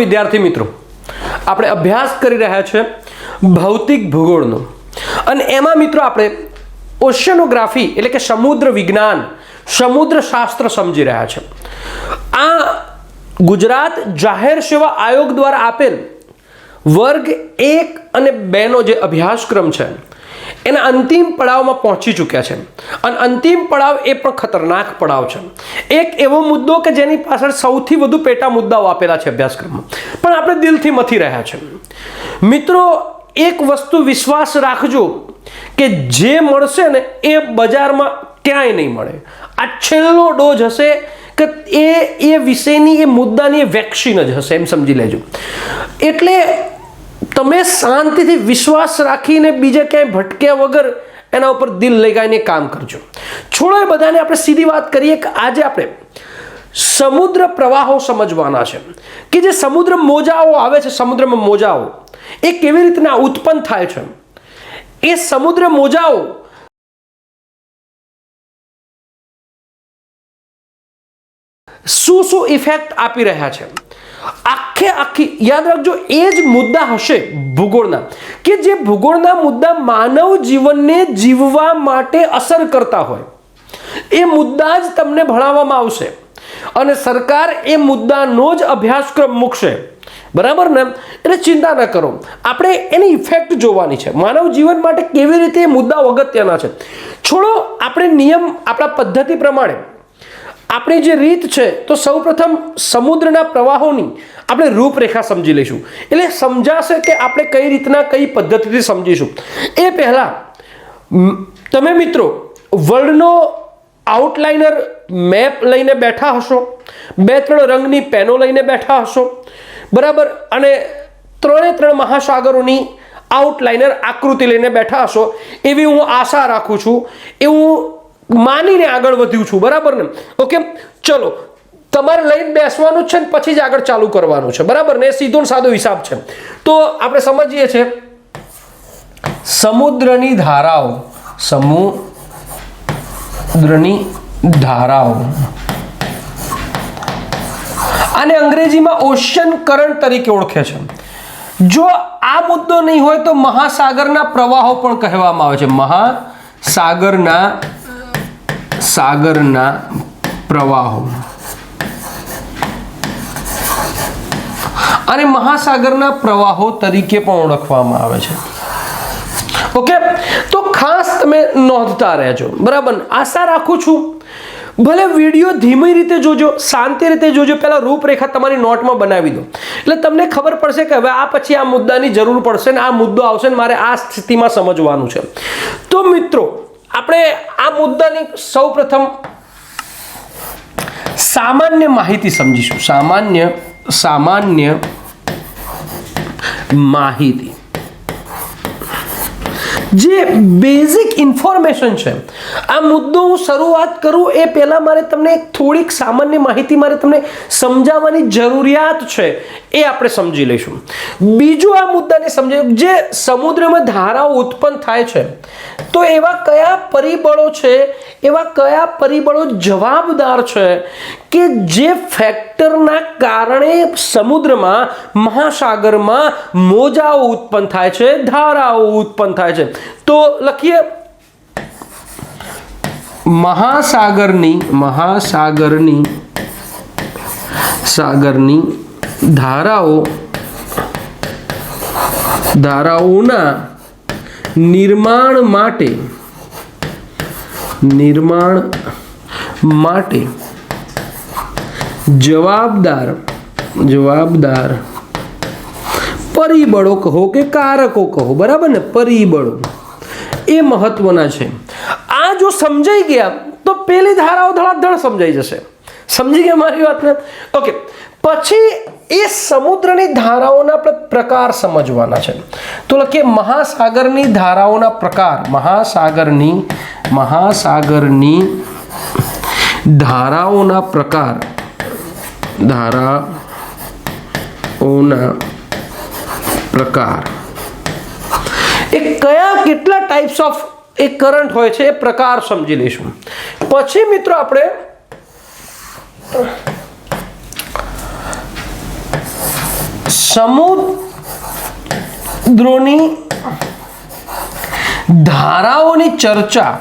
विद्यार्थी मित्रों આપણે અભ્યાસ કરી રહ્યા છે ભૌતિક ભૂગોળનો અને એમાં મિત્રો આપણે ઓશિયનોગ્રાફી એટલે કે સમુદ્ર વિજ્ઞાન સમુદ્ર શાસ્ત્ર સમજી રહ્યા છે। આ ગુજરાત જાહેર સેવા આયોગ દ્વારા આપેલ વર્ગ 1 અને 2 નો જે અભ્યાસક્રમ છે એના અંતિમ પડાવમાં પહોંચી ચૂક્યા છે અને અંતિમ પડાવ એ પણ ખતરનાક પડાવ છે। એક એવો મુદ્દો કે જેની પાછળ સૌથી વધુ પેટા મુદ્દાઓ આપેલા છે અભ્યાસક્રમમાં, પણ આપણે દિલથી મથી રહ્યા છે। મિત્રો એક વસ્તુ વિશ્વાસ રાખજો કે જે મળશે ને એ બજારમાં ક્યાંય નહીં મળે। આ છેલ્લો ડોઝ હશે કે એ વિષયની એ મુદ્દાની વેક્સિન જ હશે, એમ સમજી લેજો। એટલે તમે શાંતિથી વિશ્વાસ રાખીને બીજે ક્યાંય ભટક્યા વગર એના ઉપર દિલ લગાવીને કામ કરજો। છોડો એ બધાને આપણે સીધી વાત કરીએ કે આજે આપણે સમુદ્ર પ્રવાહો સમજવાના છે કે જે સમુદ્ર મોજાઓ આવે છે, સમુદ્રમાં મોજાઓ એ કેવી રીતના ઉત્પન્ન થાય છે, એ સમુદ્ર મોજાઓ શું ઇફેક્ટ આપી રહ્યા છે આખી યાદ રાખજો। એ જ મુદ્દા હશે ભૂગોળના કે જે ભૂગોળના મુદ્દા માનવ જીવનને જીવવા માટે અસર કરતા હોય, એ મુદ્દા જ તમને ભણાવવામાં આવશે અને સરકાર એ મુદ્દાનો જ અભ્યાસક્રમ મૂકશે, બરાબર ને? એટલે ચિંતા ન કરો, આપણે એની ઇફેક્ટ જોવાની છે, માનવ જીવન માટે કેવી રીતે એ મુદ્દાઓ અગત્યના છે। છોડો આપણે નિયમ આપણા પદ્ધતિ પ્રમાણે આપણી જે રીત છે તો સૌપ્રથમ સમુદ્રના પ્રવાહોની આપણે રૂપરેખા સમજી લઈશું, એટલે સમજાશે કે આપણે કઈ રીતના કઈ પદ્ધતિથી સમજીશું। એ પહેલા તમે મિત્રો વર્લ્ડનો આઉટલાઇનર મેપ લઈને બેઠા હશો, 2-3 રંગની પેનો લઈને બેઠા હશો, બરાબર, અને 3 મહાસાગરોની આઉટલાઇનર આકૃતિ લઈને બેઠા હશો એવી હું આશા રાખું છું, એવું માનીને આગળ વધ્યું છું, બરાબર ને? ઓકે, ચલો તમારે લઈને બેસવાનું છે ને પછી જ આગળ ચાલુ કરવાનું છે, બરાબર ને? સીધો સાદો હિસાબ છે। તો આપણે સમજીએ છીએ સમુદ્રની ધારાઓ, સમુદ્રની ધારાઓ આને અંગ્રેજીમાં ઓશિયન કરંટ તરીકે ઓળખે છે। જો આ મુદ્દો નહીં હોય તો મહાસાગરના પ્રવાહો પણ કહેવામાં આવે છે, મહાસાગરના પ્રવાહો અને મહાસાગરના પ્રવાહો તરીકે પણ ઓળખવામાં આવે છે। ઓકે, તો ખાસ તમે નોંધતા રહેજો, બરાબર? આશા રાખું છું ભલે વિડીયો ધીમી રીતે જોજો, શાંતિ રીતે જોજો, પહેલા રૂપરેખા તમારી નોટમાં બનાવી દો એટલે તમને ખબર પડશે કે હવે આ પછી આ મુદ્દાની જરૂર પડશે ને આ મુદ્દો આવશે ને મારે આ સ્થિતિમાં સમજવાનું છે। તો મિત્રો આપણે આ મુદ્દાની સૌપ્રથમ સામાન્ય માહિતી સમજીશું, સામાન્ય માહિતી, જે બેઝિક ઇન્ફોર્મેશન છે। આ મુદ્દો હું શરૂઆત કરું એ પહેલા મારે તમને થોડીક સામાન્ય માહિતી મારે તમને સમજાવવાની જરૂરિયાત છે, એ આપણે સમજી લઈશું। બીજું આ મુદ્દાને સમજાયું જે સમુદ્રમાં ધારાઓ ઉત્પન્ન થાય છે તો એવા કયા પરિબળો છે, એવા કયા પરિબળો જવાબદાર છે કે જે ફેક્ટરના કારણે સમુદ્રમાં મહાસાગરમાં મોજાઓ ઉત્પન્ન થાય છે, ધારાઓ ઉત્પન્ન થાય છે। તો લખીએ મહાસાગરની ધારાઓના નિર્માણ માટે જવાબદાર પરિબળો કહો કે કારકો કહો, બરાબર ને? પરિબળો એ મહત્વના છે। આ જો સમજાઈ ગયા તો પેલી ધારાઓ ધડાધડ સમજાઈ જશે। સમજી ગયા મારી વાતને? ઓકે, પછી એ સમુદ્રની ધારાઓના પ્રકાર સમજવાના છે। તો લખીએ મહાસાગરની ધારાઓના પ્રકાર, મહાસાગરની ધારાઓના પ્રકાર એ કયા કેટલા ટાઈપ્સ ઓફ એ કરંટ હોય છે એ પ્રકાર સમજી લઈશું। પછી મિત્રો આપણે સમુદ્રોની ધારાઓની ચર્ચા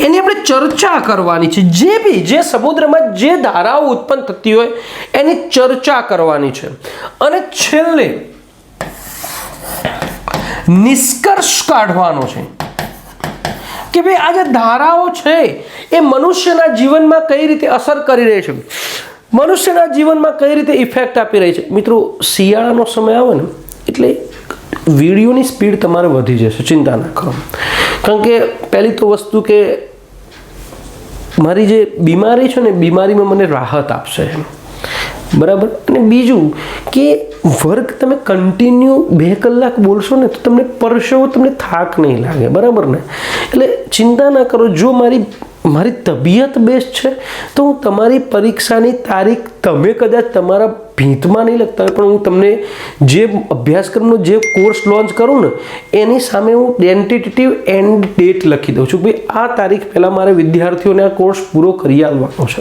એની આપણે ચર્ચા કરવાની છે. જે સમુદ્રમાં જે ધારાઓ ઉત્પન્ન થતી હોય એની ચર્ચા કરવાની છે. અને છેલ્લે નિષ્કર્ષ કાઢવાનો છે કે ભાઈ આ જે ધારાઓ છે એ મનુષ્યના જીવનમાં કઈ રીતે અસર કરી રહી છે, મનુષ્યના જીવનમાં કઈ રીતે ઇફેક્ટ આપી રહી છે. મિત્રો, શિયાળાનો સમય આવે ને એટલે વિડીયોની સ્પીડ તમારે વધી જશે, ચિંતા ના કરો. કારણ કે પહેલી તો વસ્તુ કે મારી જે બીમારી છે ને બીમારીમાં મને રાહત આપશે, બરાબર. અને બીજું કે વર્ક તમે કન્ટિન્યુ 2 કલાક બોલશો ને તો તમને પરસેવો, તમને થાક નહીં લાગે, બરાબર ને. એટલે ચિંતા ના કરો. જો મારી તબિયત બેસ્ટ છે તો હું તમારી પરીક્ષાની તારીખ તમે કદાચ તમારા ભીંતમાં નહીં લખતા હોય પણ હું તમને જે અભ્યાસક્રમનો જે કોર્સ લોન્ચ કરું ને એની સામે હું ટેન્ટેટિવ એન્ડ ડેટ લખી દઉં છું. ભાઈ આ તારીખ પહેલાં મારે વિદ્યાર્થીઓને આ કોર્સ પૂરો કરી આવવાનો છે,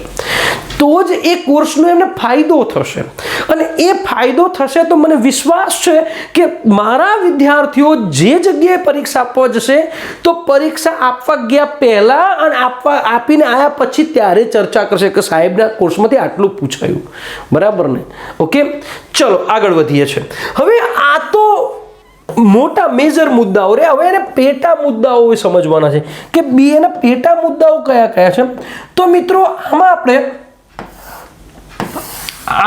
તો જ એ કોર્સનો એમને ફાયદો થશે. અને એ ફાયદો થશે તો મને વિશ્વાસ છે કે મારા વિદ્યાર્થીઓ જે જગ્યાએ પરીક્ષા આપવા જશે તો પરીક્ષા આપવા ગયા પહેલાં અને આપીને આવ્યા પછી ત્યારે ચર્ચા કરશે કે સાહેબના કોર્સમાંથી આટલું પૂછાયું, બરાબર ને. ઓકે, ચલો આગળ વધીએ છીએ. હવે આ તો મોટા મેજર મુદ્દાઓ રે. હવે એને પેટા મુદ્દાઓ સમજવાના છે કે એના પેટા મુદ્દાઓ કયા કયા છે. તો મિત્રો આમાં આપણે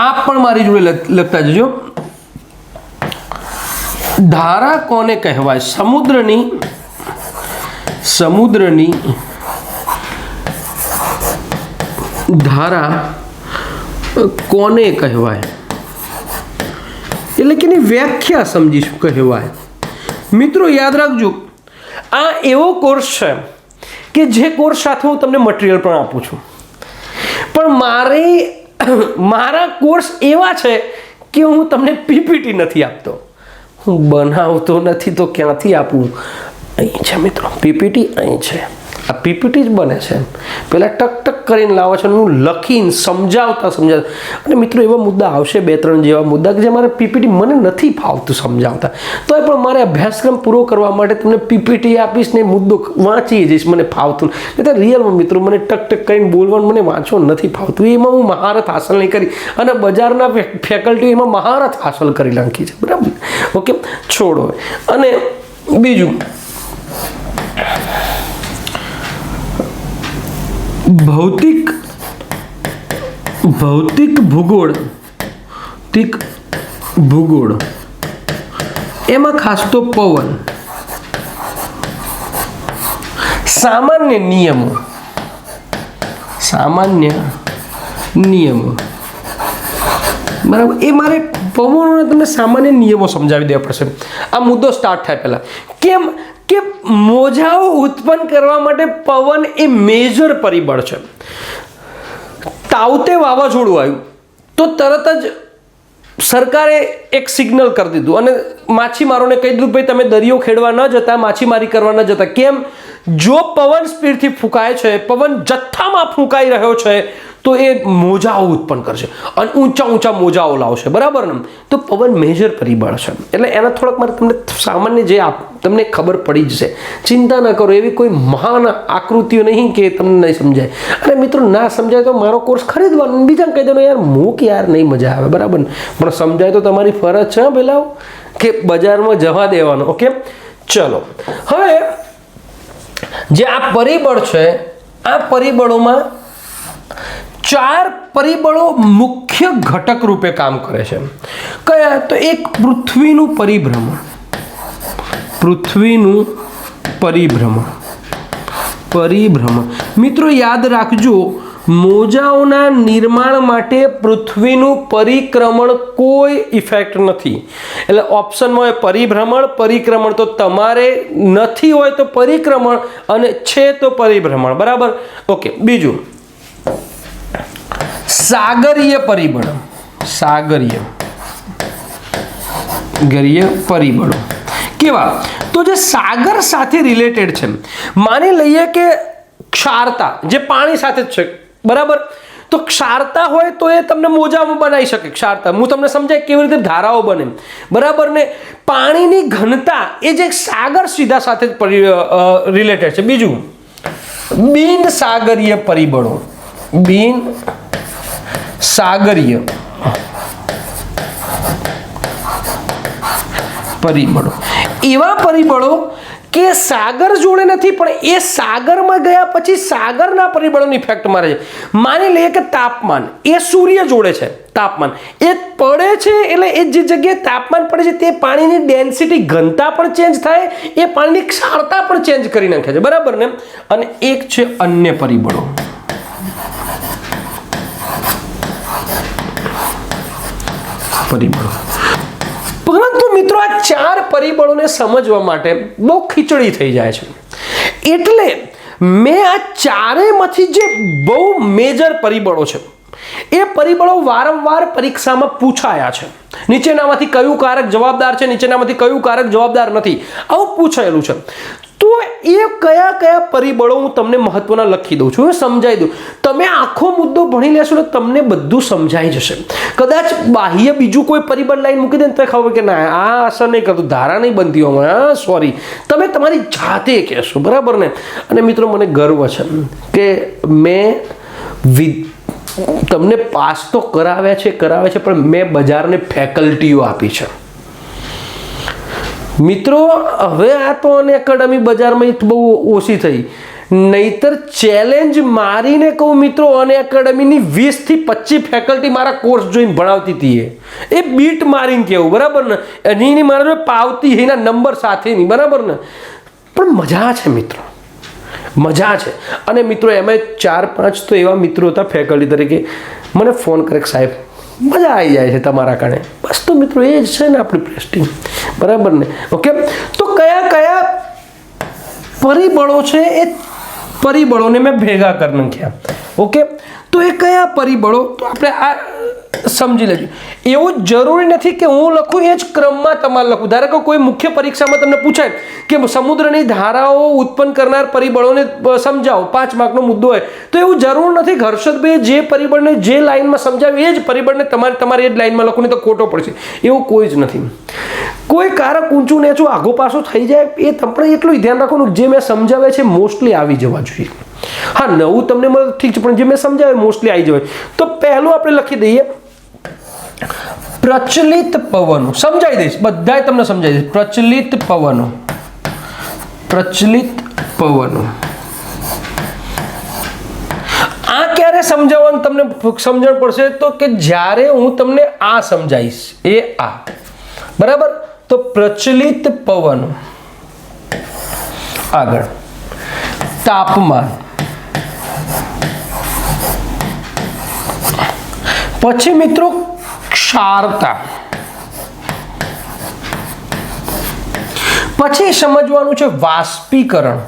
આપ પણ મારી જોડે લખતા જજો. ધારા કોને કહેવાય? સમુદ્રની ધારા કોને કહેવાય એટલે કે એની વ્યાખ્યા સમજીશું કહેવાય. મિત્રો યાદ રાખજો, આ એવો કોર્સ છે કે જે કોર્સ સાથે હું તમને મટીરિયલ પણ આપું છું, પણ મારા કોર્સ એવા છે કે હું તમને પીપીટી નથી આપતો, હું બનાવતો નથી તો ક્યાંથી આપું. અહીં છે મિત્રો પીપીટી, અહીં છે. આ પીપીટી જ બને છે. પહેલાં ટક કરીને લાવો છો, હું લખીને સમજાવતા અને મિત્રો એવા મુદ્દા આવશે 2-3 જેવા મુદ્દા કે જે મારે પીપીટી મને નથી ફાવતું સમજાવતા, તો એ પણ મારે અભ્યાસક્રમ પૂરો કરવા માટે તમને પીપીટી આપીશ ને મુદ્દો વાંચી જઈશ, મને ફાવતું નહીં. તો રિયલમાં મિત્રો મને ટક કરીને બોલવાનું મને વાંચવાનું નથી ફાવતું. એમાં હું મહારત હાંસલ નહીં કરી અને બજારના ફેકલ્ટી એમાં મહારત હાંસલ કરી નાખી છે, બરાબર. ઓકે, છોડો. અને બીજું ભૌતિક ભૂગોળ એમાં ખાસ તો પવન, સામાન્ય નિયમો બરાબર. એ મારે પવનોને તમને સામાન્ય નિયમો સમજાવી દેવા પડશે. આ મુદ્દો સ્ટાર્ટ થાય પહેલાં કેમ કે મોજાઓ ઉત્પન્ન કરવા માટે પવન એ મેજર પરિબળ છે. તાવતે વાવાઝોડું આવ્યું તો તરત જ સરકારે એક સિગ્નલ કરી દીધું અને માછીમારોને કહી દીધું ભાઈ તમે દરિયો ખેડવા ન જતા, માછીમારી કરવા ન જતા. કેમ? જો પવન સ્પીડથી ફૂંકાય છે, પવન જથ્થામાં ફૂંકાઈ રહ્યો છે તો એ મોજાઓ ઉત્પન્ન કરશે અને ઊંચા મોજાઓ લાવશે, બરાબર ને. તો પવન મેજર પરિબળ છે. એટલે એના થોડાક મારે તમને સામાન્ય જે તમને ખબર પડી જશે, ચિંતા ના કરો. એવી કોઈ મહાન આકૃતિઓ નહીં કે તમને નહીં સમજાય. અને મિત્રો ના સમજાય તો મારો કોર્સ ખરીદવાનો, બીજાને કહી દેવાનો યાર મૂક યાર, નહીં મજા આવે, બરાબર ને. પણ સમજાય તો તમારી ફરજ છે પેલા કે બજારમાં જવા દેવાનો. ઓકે, ચલો. હવે જે આ પરિબળ છે, આ પરિબળોમાં 4 પરિબળો મુખ્ય ઘટક રૂપે કામ કરે છે. કયા? તો એક પૃથ્વીનું પરિભ્રમણ. મિત્રો યાદ રાખજો, મોજાઓના નિર્માણ માટે પૃથ્વીનું પરિક્રમણ કોઈ ઇફેક્ટ નથી. એટલે ઓપ્શનમાં હોય પરિક્રમણ, તો તમારે નથી હોય તો પરિક્રમણ અને છે તો પરિભ્રમણ, બરાબર. ઓકે, બીજું સાગરીય પરિબળો કેવા? તો જે સાગર સાથે રિલેટેડ છે. માની લઈએ કે ક્ષારતા જે પાણી સાથે જ છે, બરાબર. તો ક્ષારતા હોય તો એ તમને મોજામાં બનાવી શકે ક્ષારતા. હું તમને સમજાય કેવી રીતે ધારાઓ બને, બરાબર ને. પાણીની ઘનતા એ જે સાગર સીધા સાથે રિલેટેડ છે. બીજું બિન સાગરીય પરિબળો, બિન સાગરીય પરિબળો એવા પરિબળો કે સાગર જોડે નથી પણ એ સાગરમાં ગયા પછી સાગરના પરિબળોની ઇફેક્ટ મારે છે. માની લઈએ કે તાપમાન એ સૂર્ય જોડે છે, તાપમાન એ પડે છે એટલે એ જે જગ્યાએ તાપમાન પડે છે તે પાણીની ડેન્સિટી ઘનતા પણ ચેન્જ થાય, એ પાણીની ક્ષારતા પણ ચેન્જ કરી નાખે છે, બરાબર ને. અને એક છે અન્ય પરિબળો. પરંતુ મિત્રો આ 4 પરિબળોને સમજવા માટે બહુ ખીચડી થઈ જાય છે. એટલે મેં આ ચારેયમાંથી જે બહુ મેજર પરિબળો છે એ પરિબળો વારંવાર પરીક્ષામાં પૂછાયા છે. નીચેનામાંથી કયું કારક જવાબદાર છે, નીચેનામાંથી કયું કારક જવાબદાર નથી, આવું પૂછાયેલું છે. તો એ કયા કયા પરિબળો હું તમને મહત્વના લખી દઉં છું, સમજાવી દઉં. તમે આખો મુદ્દો ભણી લેશો તો તમને બધું સમજાઈ જશે. કદાચ બાહ્ય બીજું કોઈ પરિબળ લાઈન મૂકી દે ને તો ખબર કે ના આ અસર નહીં કરતું, ધારા નહીં બનતી હોય, સોરી, તમે તમારી જાતે કહેશો, બરાબર ને. અને મિત્રો મને ગર્વ છે કે મેં તમને પાસ તો કરાવે છે પણ મેં બજારને ફેકલ્ટીઓ આપી છે. મિત્રો હવે આ તો અને એકેડમી બજારમાં બહુ ઓછી થઈ, નહીતર ચેલેન્જ મારીને કહું મિત્રો, અને એકેડમીની 20 થી 25 ફેકલ્ટી મારા કોર્સ જોઈને ભણાવતી હતી. એ બીટ મારીને કેવું, બરાબર ને. એની મારા પાવતી એના નંબર સાથેની, બરાબર ને. પણ મજા છે મિત્રો, મજા છે. અને મિત્રો એમાં 4-5 તો એવા મિત્રો હતા ફેકલ્ટી તરીકે, મને ફોન કરે સાહેબ મજા આવી જાય છે તમારા કારણે. બસ તો મિત્રો એ જ છે ને આપણી પ્રેસ્ટીજ, બરાબર ને. ઓકે, તો કયા કયા પરિબળો છે એ પરિબળોને મેં ભેગા કરી નાખ્યા. ઓકે, તો એ કયા પરિબળો તો આપણે આ સમજી લેજો. એવું જરૂરી નથી કે હું લખું એ જ ક્રમમાં તમારે લખું. ધારો કે કોઈ મુખ્ય પરીક્ષામાં તમને પૂછાય કે સમુદ્રની ધારાઓ ઉત્પન્ન કરનાર પરિબળોને સમજાવો, 5 માર્કનો મુદ્દો હોય, તો એવું જરૂર નથી કે હર્ષદભાઈ જે પરિબળને જે લાઈનમાં સમજાવ્યું એ જ પરિબળને તમારે એ જ લાઈનમાં લખવું, નહીં તો ખોટો પડશે. એવું કોઈ જ નથી. કોઈ કારક ઊંચું નીચું આઘો પાછો થઈ જાય એ તમને એટલું ધ્યાન રાખવાનું, જે મેં સમજાવે છે મોસ્ટલી આવી જવા જોઈએ. હા, નવું તમને મળે ઠીક છે, પણ જે મેં સમજાવે મોસ્ટલી આવી જવાય. તો પહેલું આપણે લખી દઈએ પ્રચલિત પવનો. સમજાવી દઈશ, બધાય તમને સમજાવી દઈશ. પ્રચલિત પવનો, પ્રચલિત પવનો. આ ક્યારે સમજાવવાનું તમને સમજણ પડશે તો કે જ્યારે હું તમને આ સમજાવીશ, એ આ, બરાબર. તો પ્રચલિત પવનો. આગળ તાપમાન, પછી મિત્રો ક્ષારતા, પછી સમજવાનું છે વાષ્પીકરણ,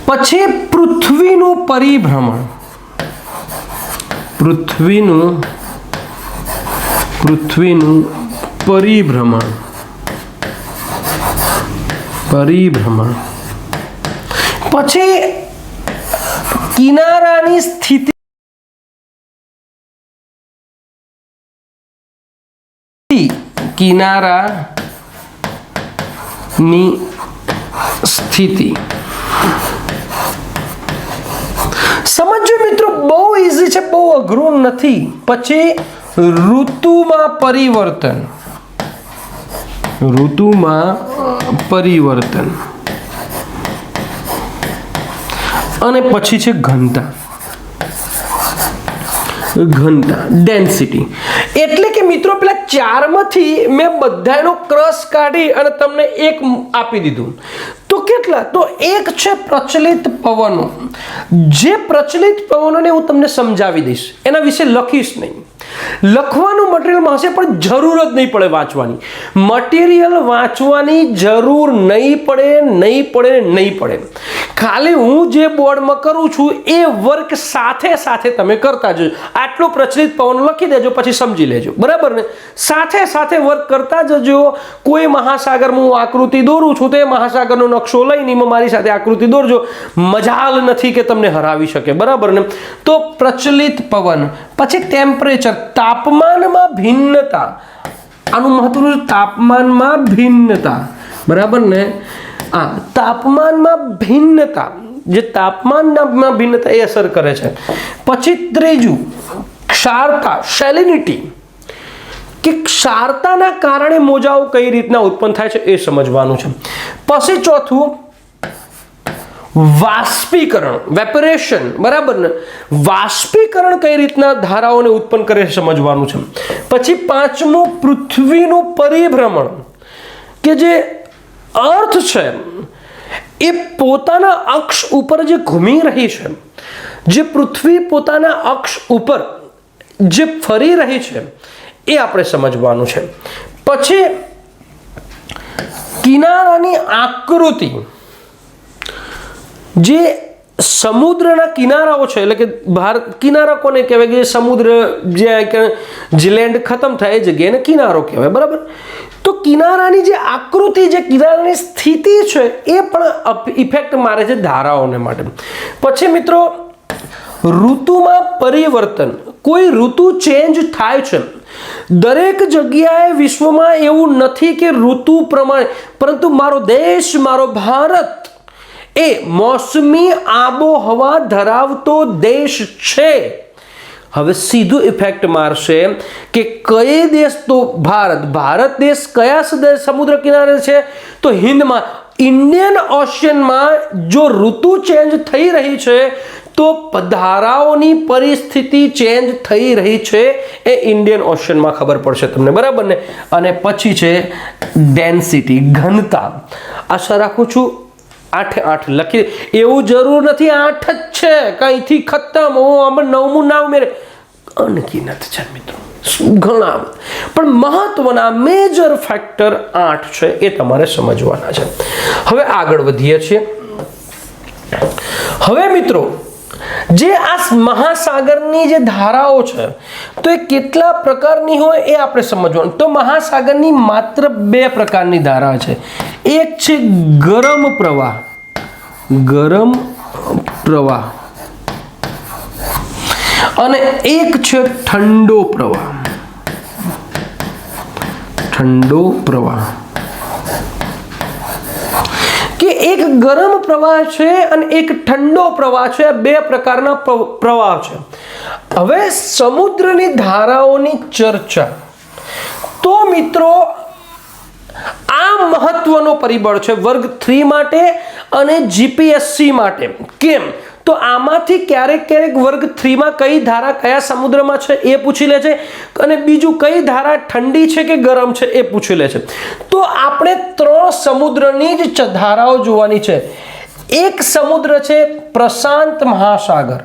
પછી પૃથ્વીનું પરિભ્રમણ, પૃથ્વીનું પરિભ્રમણ, પછી કિનારાની સ્થિતિ, કિનારાની સ્થિતિ. સમજો મિત્રો, બહુ ઈઝી છે, બહુ અઘરું નથી. પછી ઋતુમાં પરિવર્તન, અને પછી છે ઘનતા, ડેન્સિટી. એટલે કે મિત્રો પેલા 4માંથી મેં બધાનો ક્રશ કાઢી અને તમને એક આપી દીધું. તો કેટલા? તો એક છે પ્રચલિત પવનો. જે પ્રચલિત પવનોને હું તમને સમજાવી દઈશ, એના વિશે લખીશ નહીં. લખવાનું મટીરિયલમાં હશે પણ જરૂર જ નહીં પડે વાંચવાની. મટીરિયલ વાંચવાની જરૂર નહીં પડે. ખાલી હું જે બોર્ડમાં કરું છું એ વર્ક સાથે સાથે તમે કરતા જજો. આટલો પ્રચલિત પવન લખી દેજો, પછી સમજી લેજો, બરાબર ને. સાથે સાથે વર્ક કરતા જજો. કોઈ મહાસાગરમાં હું આકૃતિ દોરું છું તો એ મહાસાગરનો નકશો લઈને મારી સાથે આકૃતિ દોરજો. મજાલ નથી કે તમને હરાવી શકે, બરાબર ને. તો પ્રચલિત પવન, પછી ટેમ્પરેચર, તાપમાનમાં ભિન્નતા. આનું મહત્વ છે તાપમાનમાં ભિન્નતા, બરાબર ને. તાપમાનમાં ભિન્નતા, જે તાપમાનમાં ભિન્નતા એ અસર કરે છે. પછી ત્રીજું ક્ષારતા, સેલિનિટી, કે ક્ષારતાના કારણે મોજાઓ કઈ રીતના ઉત્પન્ન થાય છે એ સમજવાનું છે. પછી ચોથું વાષ્પીકરણ, વેપોરેશન, બરાબર ને. વાષ્પીકરણ કઈ રીતના ધારાઓને ઉત્પન્ન કરે છે સમજવાનું છે. પછી પાંચમું પૃથ્વીનું પરિભ્રમણ, કે જે અર્થ છે એ પોતાના અક્ષ ઉપર જે ઘૂમી રહી છે, જે પૃથ્વી પોતાના અક્ષ ઉપર જે ફરી રહી છે એ આપણે સમજવાનું છે. પછી કિનારાની આકૃતિ, જે સમુદ્રના કિનારાઓ છે, એટલે કે ભારત કિનારા કોને કહેવાય, કે સમુદ્ર જે લેન્ડ ખતમ થાય એ જગ્યાને કિનારો કહેવાય, બરાબર. તો કિનારાની જે આકૃતિ, જે કિનારાની સ્થિતિ છે એ પણ ઇફેક્ટ મારે છે ધારાઓને માટે. પછી મિત્રો ઋતુમાં પરિવર્તન, કોઈ ઋતુ ચેન્જ થાય છે. દરેક જગ્યાએ વિશ્વમાં એવું નથી કે ઋતુ પ્રમાણે, પરંતુ મારો દેશ, મારો ભારત એ મોસમી આબોહવા ધરાવતો દેશ છે. હવે સીધું ઇફેક્ટ મારશે કે કઈ દેશ, તો ભારત દેશ કયા સમુદ્ર કિનારે છે, તો હિન્દમાં, ઇન્ડિયન ઓશિયનમાં જો ઋતુ ચેન્જ થઈ રહી છે તો ધારાઓની પરિસ્થિતિ ચેન્જ થઈ રહી છે એ ઇન્ડિયન ઓશિયનમાં ખબર પડશે તમને, બરાબર ને. અને પછી છે ડેન્સિટી, ઘનતા. આશા રાખું છું 8 લખી. એવું જરૂર નથી 8 જ છે, કઈથી ખતમ. હું 9મું ના ઉમેરે, અનગિનત છે મિત્રો, ઘણા. પણ મહત્વના મેજર ફેક્ટર 8 છે, એ તમારે સમજવાના છે. હવે આગળ વધીએ છીએ. હવે મિત્રો જે આ મહાસાગરની જે ધારાઓ છે તો એ કેટલા પ્રકારની હોય એ આપણે સમજવાનું. તો મહાસાગરની માત્ર 2 પ્રકારની ધારા છે. એક છે ગરમ પ્રવાહ, અને એક છે ઠંડો પ્રવાહ. કે એક ગરમ પ્રવાહ છે અને એક ઠંડો પ્રવાહ છે. 2 પ્રકારના પ્રવાહ છે. હવે સમુદ્રની ધારાઓની ચર્ચા. તો મિત્રો આ મહત્વનો પરિબળ છે વર્ગ 3 માટે અને જીપીએસસી માટે. કેમ? તો આમાંથી ક્યારેક વર્ગ 3 માં કઈ ધારા કયા સમુદ્રમાં છે એ પૂછી લે છે, અને બીજું કઈ ધારા ઠંડી છે કે ગરમ છે એ પૂછી લે છે. તો આપણે 3 સમુદ્રની જ ધારાઓ જોવાની છે. એક સમુદ્ર છે પ્રશાંત મહાસાગર.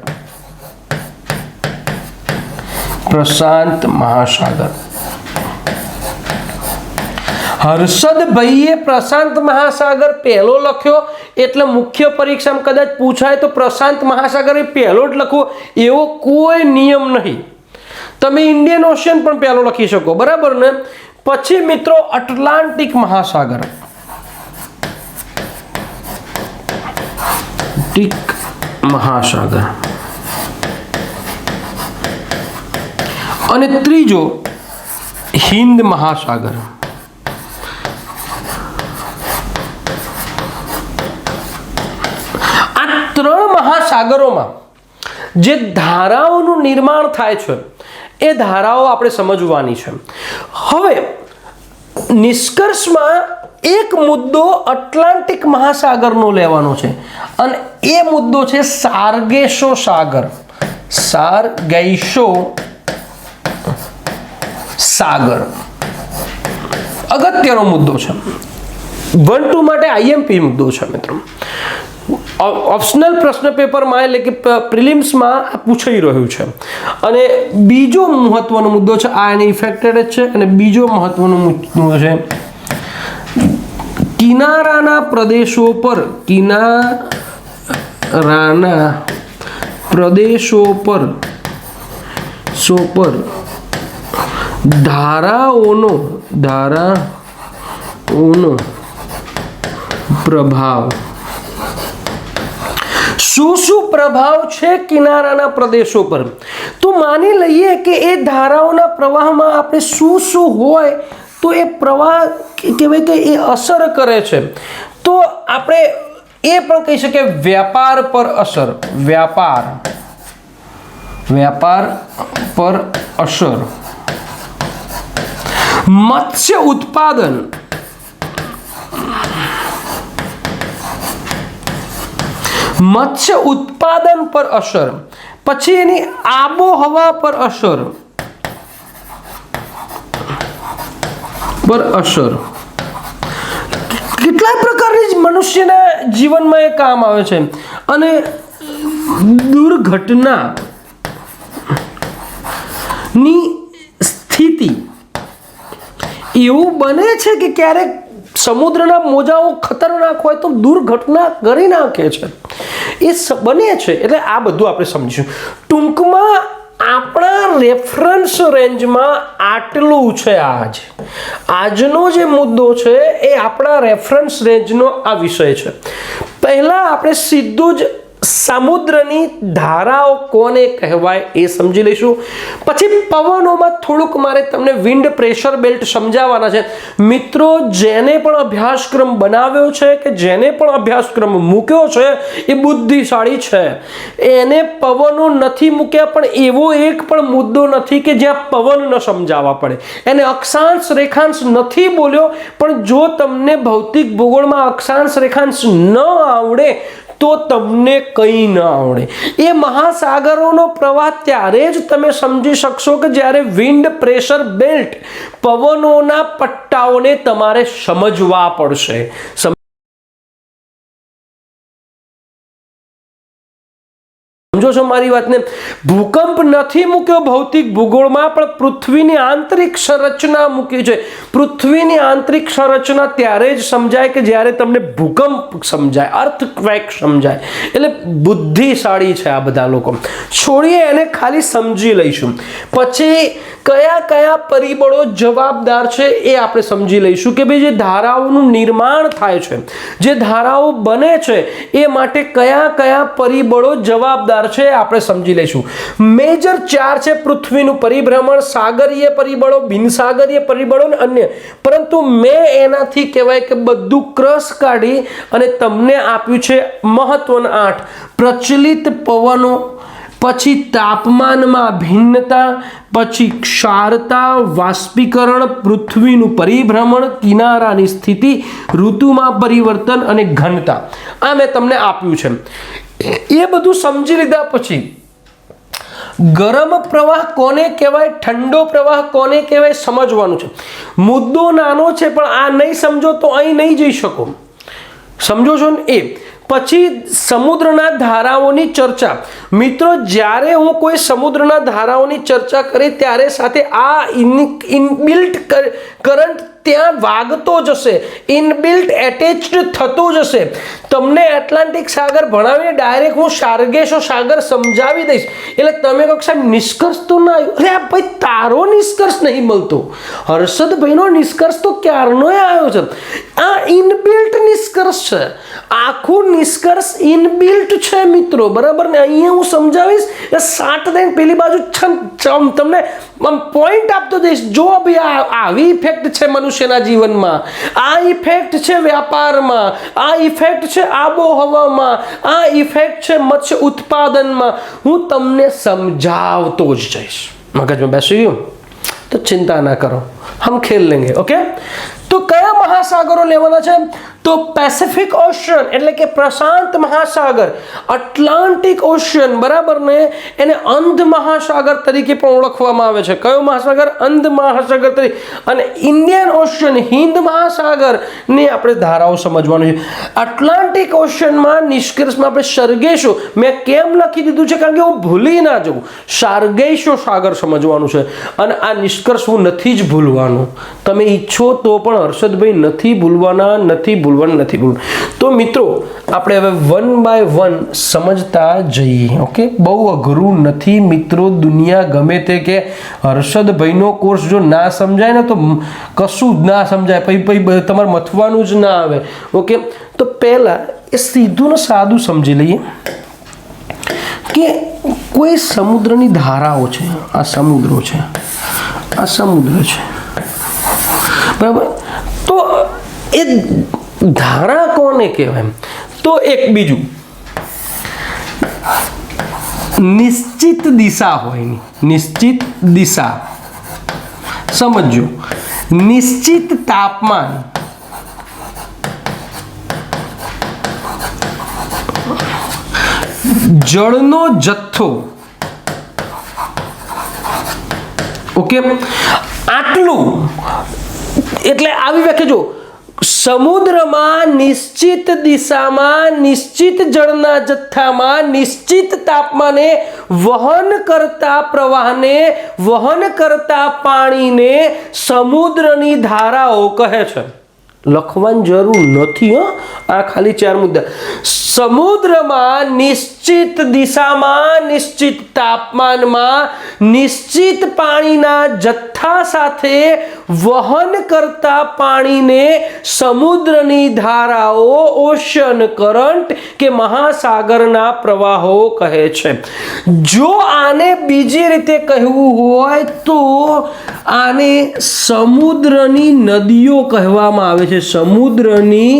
હર્ષદભાઈએ પ્રશાંત મહાસાગર પહેલો લખ્યો, એટલે મુખ્ય પરીક્ષામાં કદાચ પૂછાય તો પ્રશાંત મહાસાગર એ પહેલો જ લખવો એવો કોઈ નિયમ નહીં. તમે ઇન્ડિયન ઓશિયન પણ પહેલો લખી શકો, બરાબર ને. પછી મિત્રો એટલાન્ટિક મહાસાગર, અને ત્રીજો હિન્દ મહાસાગર. આ 3 મહાસાગરોમાં જે ધારાઓનું નિર્માણ થાય છે એ ધારાઓ આપણે સમજવાની છે. હવે નિષ્કર્ષમાં એક મુદ્દો એટલાન્ટિક મહાસાગરનો લેવાનો છે, અને એ મુદ્દો છે સાર્ગેસો સાગર. અગત્યનો મુદ્દો છે. 1-2 માટે આઈએમપી મુદ્દો છે મિત્રો. ઓપ્શનલ પ્રશ્ન પેપરમાં એટલે કે પ્રિલિમ્સમાં પૂછાઈ રહ્યું છે. અને બીજો મહત્વનો મુદ્દો છે, આ એને ઇફેક્ટેડ જ છે. અને બીજો મહત્વનો મુદ્દો છે કિનારાના પ્રદેશો પર ધારાઓનો પ્રભાવ. શું પ્રભાવ છે કિનારાના પ્રદેશો પર? તો માની લઈએ કે એ ધારાઓના પ્રવાહમાં આપણે શું હોય તો એ પ્રવાહ કહેવાય કે એ અસર કરે છે. તો આપણે એ પણ કહી શકીએ વ્યાપાર પર અસર. વ્યાપાર પર અસર. મત્સ્ય ઉત્પાદન પર અસર. પછી એની આબોહવા પર અસર. કેટલા પ્રકારની મનુષ્યના જીવનમાં એ કામ આવે છે. અને દુર્ઘટનાની સ્થિતિ એવું બને છે કે ક્યારેક સમુદ્રના મોજાઓ ખતરનાક હોય તો દુર્ઘટના કરી નાખે છે. એ બને છે. એટલે આ બધું આપણે સમજીશું. ટૂંકમાં આપણા રેફરન્સ રેન્જમાં આટલું છે. આજનો જે મુદ્દો છે એ આપણા રેફરન્સ રેન્જનો આ વિષય છે. પહેલા આપણે સીધું જ સમુદ્રની ધારાઓ કોને કહેવાય એ સમજી લઈશું. પછી પવનોમાં થોડુંક મારે તમને વિન્ડ પ્રેશર બેલ્ટ સમજાવવાના છે. મિત્રો, જેને પણ અભ્યાસક્રમ બનાવ્યો છે કે જેને પણ અભ્યાસક્રમ મૂક્યો છે એ બુદ્ધિશાળી છે. એને પવનો નથી મૂક્યા પણ એવો એક પણ મુદ્દો નથી કે જ્યાં પવન ન સમજાવવા પડે. એને અક્ષાંશ રેખાંશ નથી બોલ્યો પણ જો તમને ભૌતિક ભૂગોળમાં અક્ષાંશ રેખાંશ ન આવડે તો તમને કંઈ ન આવડે. એ મહાસાગરોનો પ્રવાહ ત્યારે જ તમે સમજી શકશો કે જ્યારે વિન્ડ પ્રેશર બેલ્ટ પવનોના પટ્ટાઓને તમારે સમજવા પડશે. સમજો છો મારી વાતને? ભૂકંપ નથી મૂક્યો ભૌતિક ભૂગોળમાં પણ પૃથ્વીની આંતરિક સંરચના મૂકી છે. પૃથ્વીની આંતરિક સંરચના ત્યારે જ સમજાય કે જ્યારે તમને ભૂકંપ સમજાય, અર્થક્વેક સમજાય. એટલે બુદ્ધિશાળી છે આ બધા લોકો. છોડીએ એને, ખાલી સમજી લઈશું. પછી કયા પરિબળો જવાબદાર છે એ આપણે સમજી લઈશું કે ભાઈ જે ધારાઓનું નિર્માણ થાય છે, જે ધારાઓ બને છે એ માટે કયા પરિબળો જવાબદાર છે આપણે સમજી લઈશું. મેજર 4 છે: પૃથ્વીનું પરિભ્રમણ, સાગરીય પરિબળો, બિનસાગરીય પરિબળો અને અન્ય. પરંતુ મેં એનાથી કહેવાય કે બધું ક્રશ કાઢી અને તમને આપ્યું છે મહત્વના 8: પ્રચલિત પવનો, પછી તાપમાનમાં ભિન્નતા, પછી ક્ષારતા, વાષ્પીકરણ, પૃથ્વીનું પરિભ્રમણ, કિનારાની સ્થિતિ, ઋતુમાં પરિવર્તન અને ઘનતા. આ મેં તમને આપ્યું છે. એ બધું સમજી લીધા પછી ગરમ પ્રવાહ કોને કહેવાય, ઠંડો પ્રવાહ કોને કહેવાય સમજવાનું છે. મુદ્દો નાનો છે પણ આ નહીં સમજો તો અહીં નહીં જઈ શકો. સમજો છો ને? એ પછી સમુદ્રના ધારાઓની ચર્ચા. મિત્રો, જ્યારે હું કોઈ સમુદ્રના ધારાઓની ચર્ચા કરી ત્યારે સાથે આ ઇનબિલ્ટ કરંટ ત્યાં વાગતો જશે, ઇનબિલ્ટ એટેચ્ડ થતો જશે. તમને એટલાન્ટિક સાગર ભણાવીને ડાયરેક્ટ હું સાર્ગેસો સાગર સમજાવી દઈશ એટલે તમે કહો સાહેબ નિષ્કર્ષ તો ના આવ્યો. અરે ભાઈ, તારો નિષ્કર્ષ નહીં મળતો, હર્ષદભાઈનો નિષ્કર્ષ તો ક્યારનો આવ્યો છે. આ ઇનબિલ્ટ નિષ્કર્ષ છે. આખું નિષ્કર્ષ ઇનબિલ્ટ છે મિત્રો, બરાબર ને? અહીંયા હું સમજાવીશ એ 60 દઈને પેલી બાજુ તમને પોઈન્ટ આપતો જઈશ. જો ભાઈ આવી ઇફેક્ટ છે મનુષ્યના જીવનમાં, આ ઇફેક્ટ છે વ્યાપારમાં, આ ઇફેક્ટ છે આબોહવામાં, આ ઇફેક્ટ છે મત્સ્ય ઉત્પાદનમાં, હું તમને સમજાવતો જ જઈશ. મગજમાં બેસી ગયું તો ચિંતા ના કરો, હમ ખેલ લેંગે. ઓકે, તો કયા મહાસાગરો લેવાના છે? તો પેસિફિક ઓશન એટલે કે પ્રશાંત મહાસાગર, એટલાન્ટિક ઓશન, બરાબર ને, એને અંધ મહાસાગર તરીકે પણ ઓળખવામાં આવે છે. કયો મહાસાગર? અંધ મહાસાગર તરીકે. અને ઇન્ડિયન ઓશન, હિન્દ મહાસાગર ને આપણે ધારાઓ સમજવાનું છે. એટલાન્ટિક ઓશનમાં નિષ્કર્ષમાં આપણે સર્ગેશો, મેં કેમ લખી દીધું છે કારણ કે હું ભૂલી ના જાઉં, સાર્ગેશો સાગર સમજવાનું છે. અને આ નિષ્કર્ષ હું નથી જ ભૂલવાનું. તમે ઈચ્છો તો પણ હર્ષદભાઈ નથી ભૂલવાના. તો મિત્રો આપણે હવે 1 by 1 સમજતા જઈએ. ઓકે, બહુ અઘરું નથી મિત્રો. દુનિયા ગમે તે કે હર્ષદભાઈનો કોર્સ જો ના સમજાય ને તો કશું જ ના સમજાય, પછી તમારે મથવાનું જ ના આવે. ઓકે, તો પહેલા એ સીધું ને સાદું સમજી લઈએ કે કોઈ સમુદ્રની ધારાઓ છે. આ સમુદ્રો છે, આ સમુદ્ર છે, બરાબર. તો એ ધારા કોને કહેવાય? તો એક બીજું નિશ્ચિત દિશા હોય. નિશ્ચિત દિશા સમજો. નિશ્ચિત તાપમાન, જળનો જથ્થો. ઓકે, આટલું એટલે આવી વ્યાખ્યા જો, સમુદ્રમાં નિશ્ચિત દિશામાં, નિશ્ચિત જળના જથ્થામાં, નિશ્ચિત તાપમાને વહન કરતા પ્રવાહને, વહન કરતા પાણીને સમુદ્રની ધારાઓ કહે છે. લખવાની જરૂર નથી હો, આ ખાલી 4 મુદ્દા. સમુદ્રમાં નિશ્ચિત દિશામાં, નિશ્ચિત તાપમાનમાં, નિશ્ચિત પાણીના જથ્થા સાથે વહન કરતા પાણીને સમુદ્રની ધારાઓ, ઓશન કરંટ કે મહાસાગરના પ્રવાહો કહે છે. જો આને બીજી રીતે કહેવું હોય તો આને સમુદ્રની નદીઓ કહેવામાં આવે છે. સમુદ્રની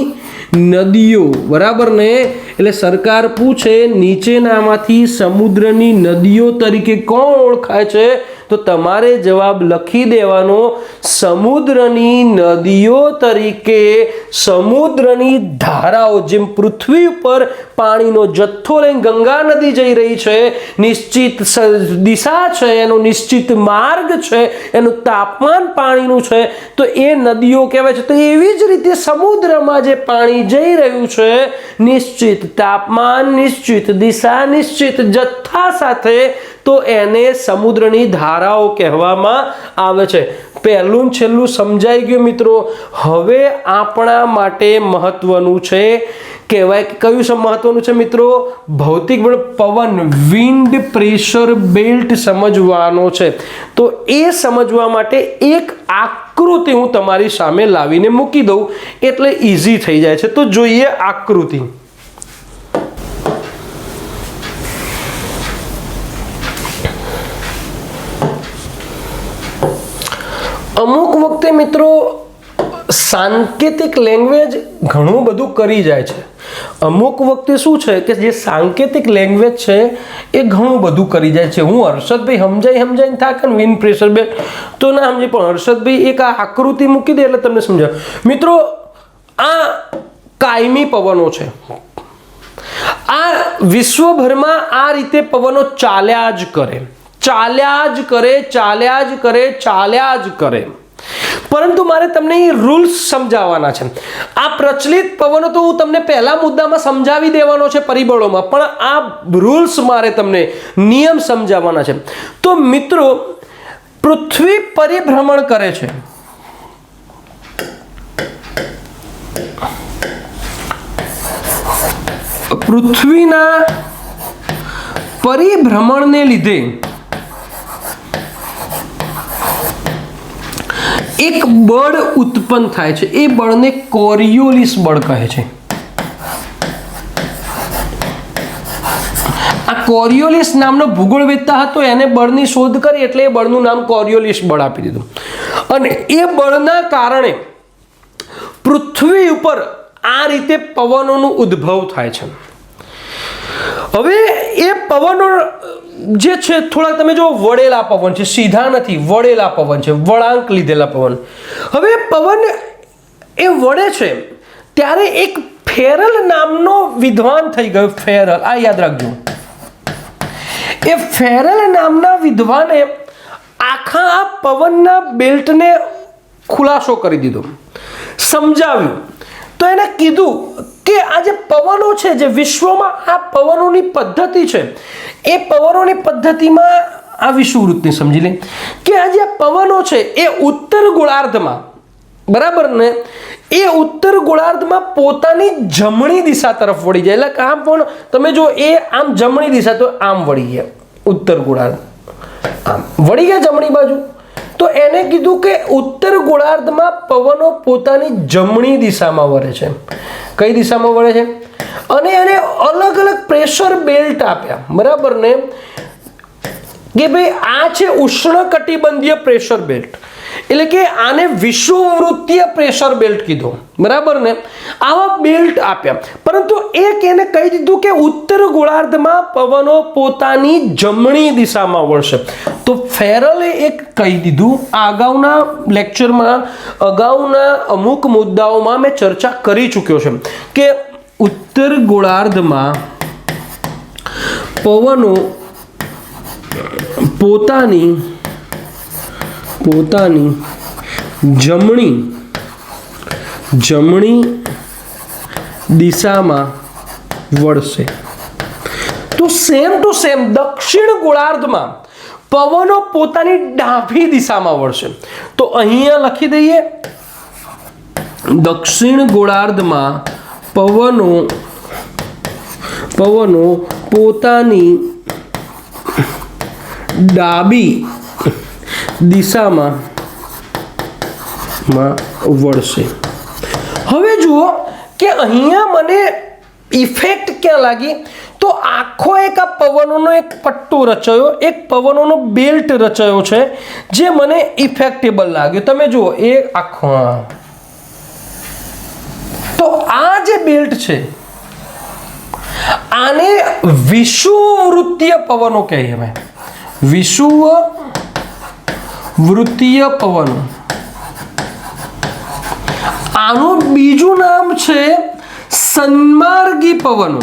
નદીઓ, બરાબર ને. એટલે સરકાર પૂછે નીચેનામાંથી સમુદ્રની નદીઓ તરીકે કોણ ઓળખાય છે? તો તમારે જવાબ લખી દેવાનો, સમુદ્રની નદીઓ તરીકે સમુદ્રની ધારાઓ. જેમ પૃથ્વી ઉપર પાણીનો જથ્થો લઈને ગંગા નદી જઈ રહી છે, નિશ્ચિત દિશા છે, એનો નિશ્ચિત માર્ગ છે, એનું તાપમાન પાણીનું છે, તો એ નદીઓ કહેવાય છે. તો એવી જ રીતે સમુદ્રમાં જે પાણી જઈ રહ્યું છે, નિશ્ચિત તાપમાન, નિશ્ચિત દિશા, નિશ્ચિત જથ્થા સાથે, તો એને સમુદ્રની ધારાઓ કહેવામાં આવે છે. પહેલું છેલ્લું સમજાઈ ગયું મિત્રો. હવે આપણા માટે મહત્વનું છે, કહેવાય કે કયું મહત્વનું છે મિત્રો? ભૌતિક બળ, પવન, વિન્ડ પ્રેશર બેલ્ટ સમજવાનો છે. તો એ સમજવા માટે એક આકૃતિ હું તમારી સામે લાવીને મૂકી દઉં એટલે ઈઝી થઈ જાય છે. તો જોઈએ આકૃતિ. અમુક વખતે મિત્રો સાંકેતિક લેંગ્વેજ ઘણું બધું કરી જાય છે. અમુક વખતે શું છે કે જે સાંકેતિક લેંગ્વેજ છે એ ઘણું બધું કરી જાય છે. હું હર્ષદભાઈ સમજાઈને થાકે ને વિન્ડ પ્રેશર બે તો ના સમજી, પણ હર્ષદભાઈ એક આ આકૃતિ મૂકી દે એટલે તમને સમજાવ. મિત્રો આ કાયમી પવનો છે. આ વિશ્વભરમાં આ રીતે પવનો ચાલ્યા જ કરે. પરંતુ મારે તમને એ રૂલ્સ સમજાવવાના છે. આ પ્રચલિત પવનો તો હું તમને પહેલા મુદ્દામાં સમજાવી દેવાનો છે પરિબળોમાં, પણ આ રૂલ્સ મારે તમને નિયમ સમજાવવાના છે. તો મિત્રો પૃથ્વી પરિભ્રમણ કરે છે. પૃથ્વીના પરિભ્રમણને લીધે એક બળ ઉત્પન્ન થાય છે. એ બળને કોરિયોલિસ બળ કહે છે. આ કોરિયોલિસ નામનો ભૂગોળવેત્તા હતો, એને બળની શોધ કરી એટલે એ બળનું નામ કોરિયોલિસ બળ આપી દીધું. અને એ બળના કારણે પૃથ્વી ઉપર આ રીતે પવનોનું ઉદ્ભવ થાય છે. હવે એ પવનો જે છે થોડાક તમે જો વળેલા પવન છે, સીધા નથી, વળેલા પવન છે, વળાંક લીધેલા પવન. હવે પવન એ વળે છે ત્યારે એક ફેરલ નામનો વિદ્વાન થઈ ગયો. ફેરલ, આ યાદ રાખજો. એ ફેરલ નામના વિદ્વાને આખા આ પવનના બેલ્ટને ખુલાસો કરી દીધો, સમજાવ્યું. તો એને કીધું કે આ જે પવનો છે, જે વિશ્વમાં આ પવનોની પદ્ધતિ છે, એ પવનોની પદ્ધતિમાં આ વિષુવવૃત્તને સમજી લે કે આ જે પવનો છે એ ઉત્તર ગોળાર્ધમાં, બરાબર ને, એ ઉત્તર ગોળાર્ધમાં પોતાની જમણી દિશા તરફ વળી જાય. એટલે આમ પણ તમે જો એ આમ જમણી દિશા, તો આમ વળી ગયા ઉત્તર ગોળાર્ધ, આમ વળી ગયા જમણી બાજુ. તો એને કીધું કે ઉત્તર ગોળાર્ધમાં પવનો પોતાની જમણી દિશામાં વળે છે. કઈ દિશામાં વળે છે? અને એને અલગ અલગ પ્રેશર બેલ્ટ આપ્યા, બરાબર ને, કે ભાઈ આ છે ઉષ્ણકટિબંધીય પ્રેશર બેલ્ટ, એટલે કે આને વિષુવવૃત્તીય પ્રેશર બેલ્ટ કીધો, બરાબર ને. આવા બેલ્ટ આપ્યા, પરંતુ એક એને કહી દીધું કે ઉત્તર ગોળાર્ધમાં પવનો પોતાની જમણી દિશામાં વળશે. તો ફેરલે એક કહી દીધું. અગાઉના લેક્ચરમાં, અગાઉના અમુક મુદ્દાઓમાં મેં ચર્ચા કરી ચૂક્યો છે કે ઉત્તર ગોળાર્ધમાં પવનો પોતાની જમણી દિશામાં વળશે. તો સેમ ટુ સેમ દક્ષિણ ગોળાર્ધમાં પવનો પોતાની ડાબી દિશામાં વળશે. તો અહીંયા લખી દઈએ, દક્ષિણ ગોળાર્ધમાં પવનો પોતાની ડાબી દિશામાં વળશે. હવે જુઓ કે અહીંયા મને ઇફેક્ટ ક્યાં લાગી? તો આખો એક આ પવનોનો એક પટ્ટો રચાયો, એક પવનોનો બેલ્ટ રચાયો છે, જે મને ઇફેક્ટેબલ લાગ્યો. તમે જુઓ એ આખો, તો આ જે બેલ્ટ છે આને વિષુવવૃત્તીય પવનો કહેવાય. વિષુવવૃત્તીય પવનો. આનું બીજું નામ છે સન્માર્ગી પવનો.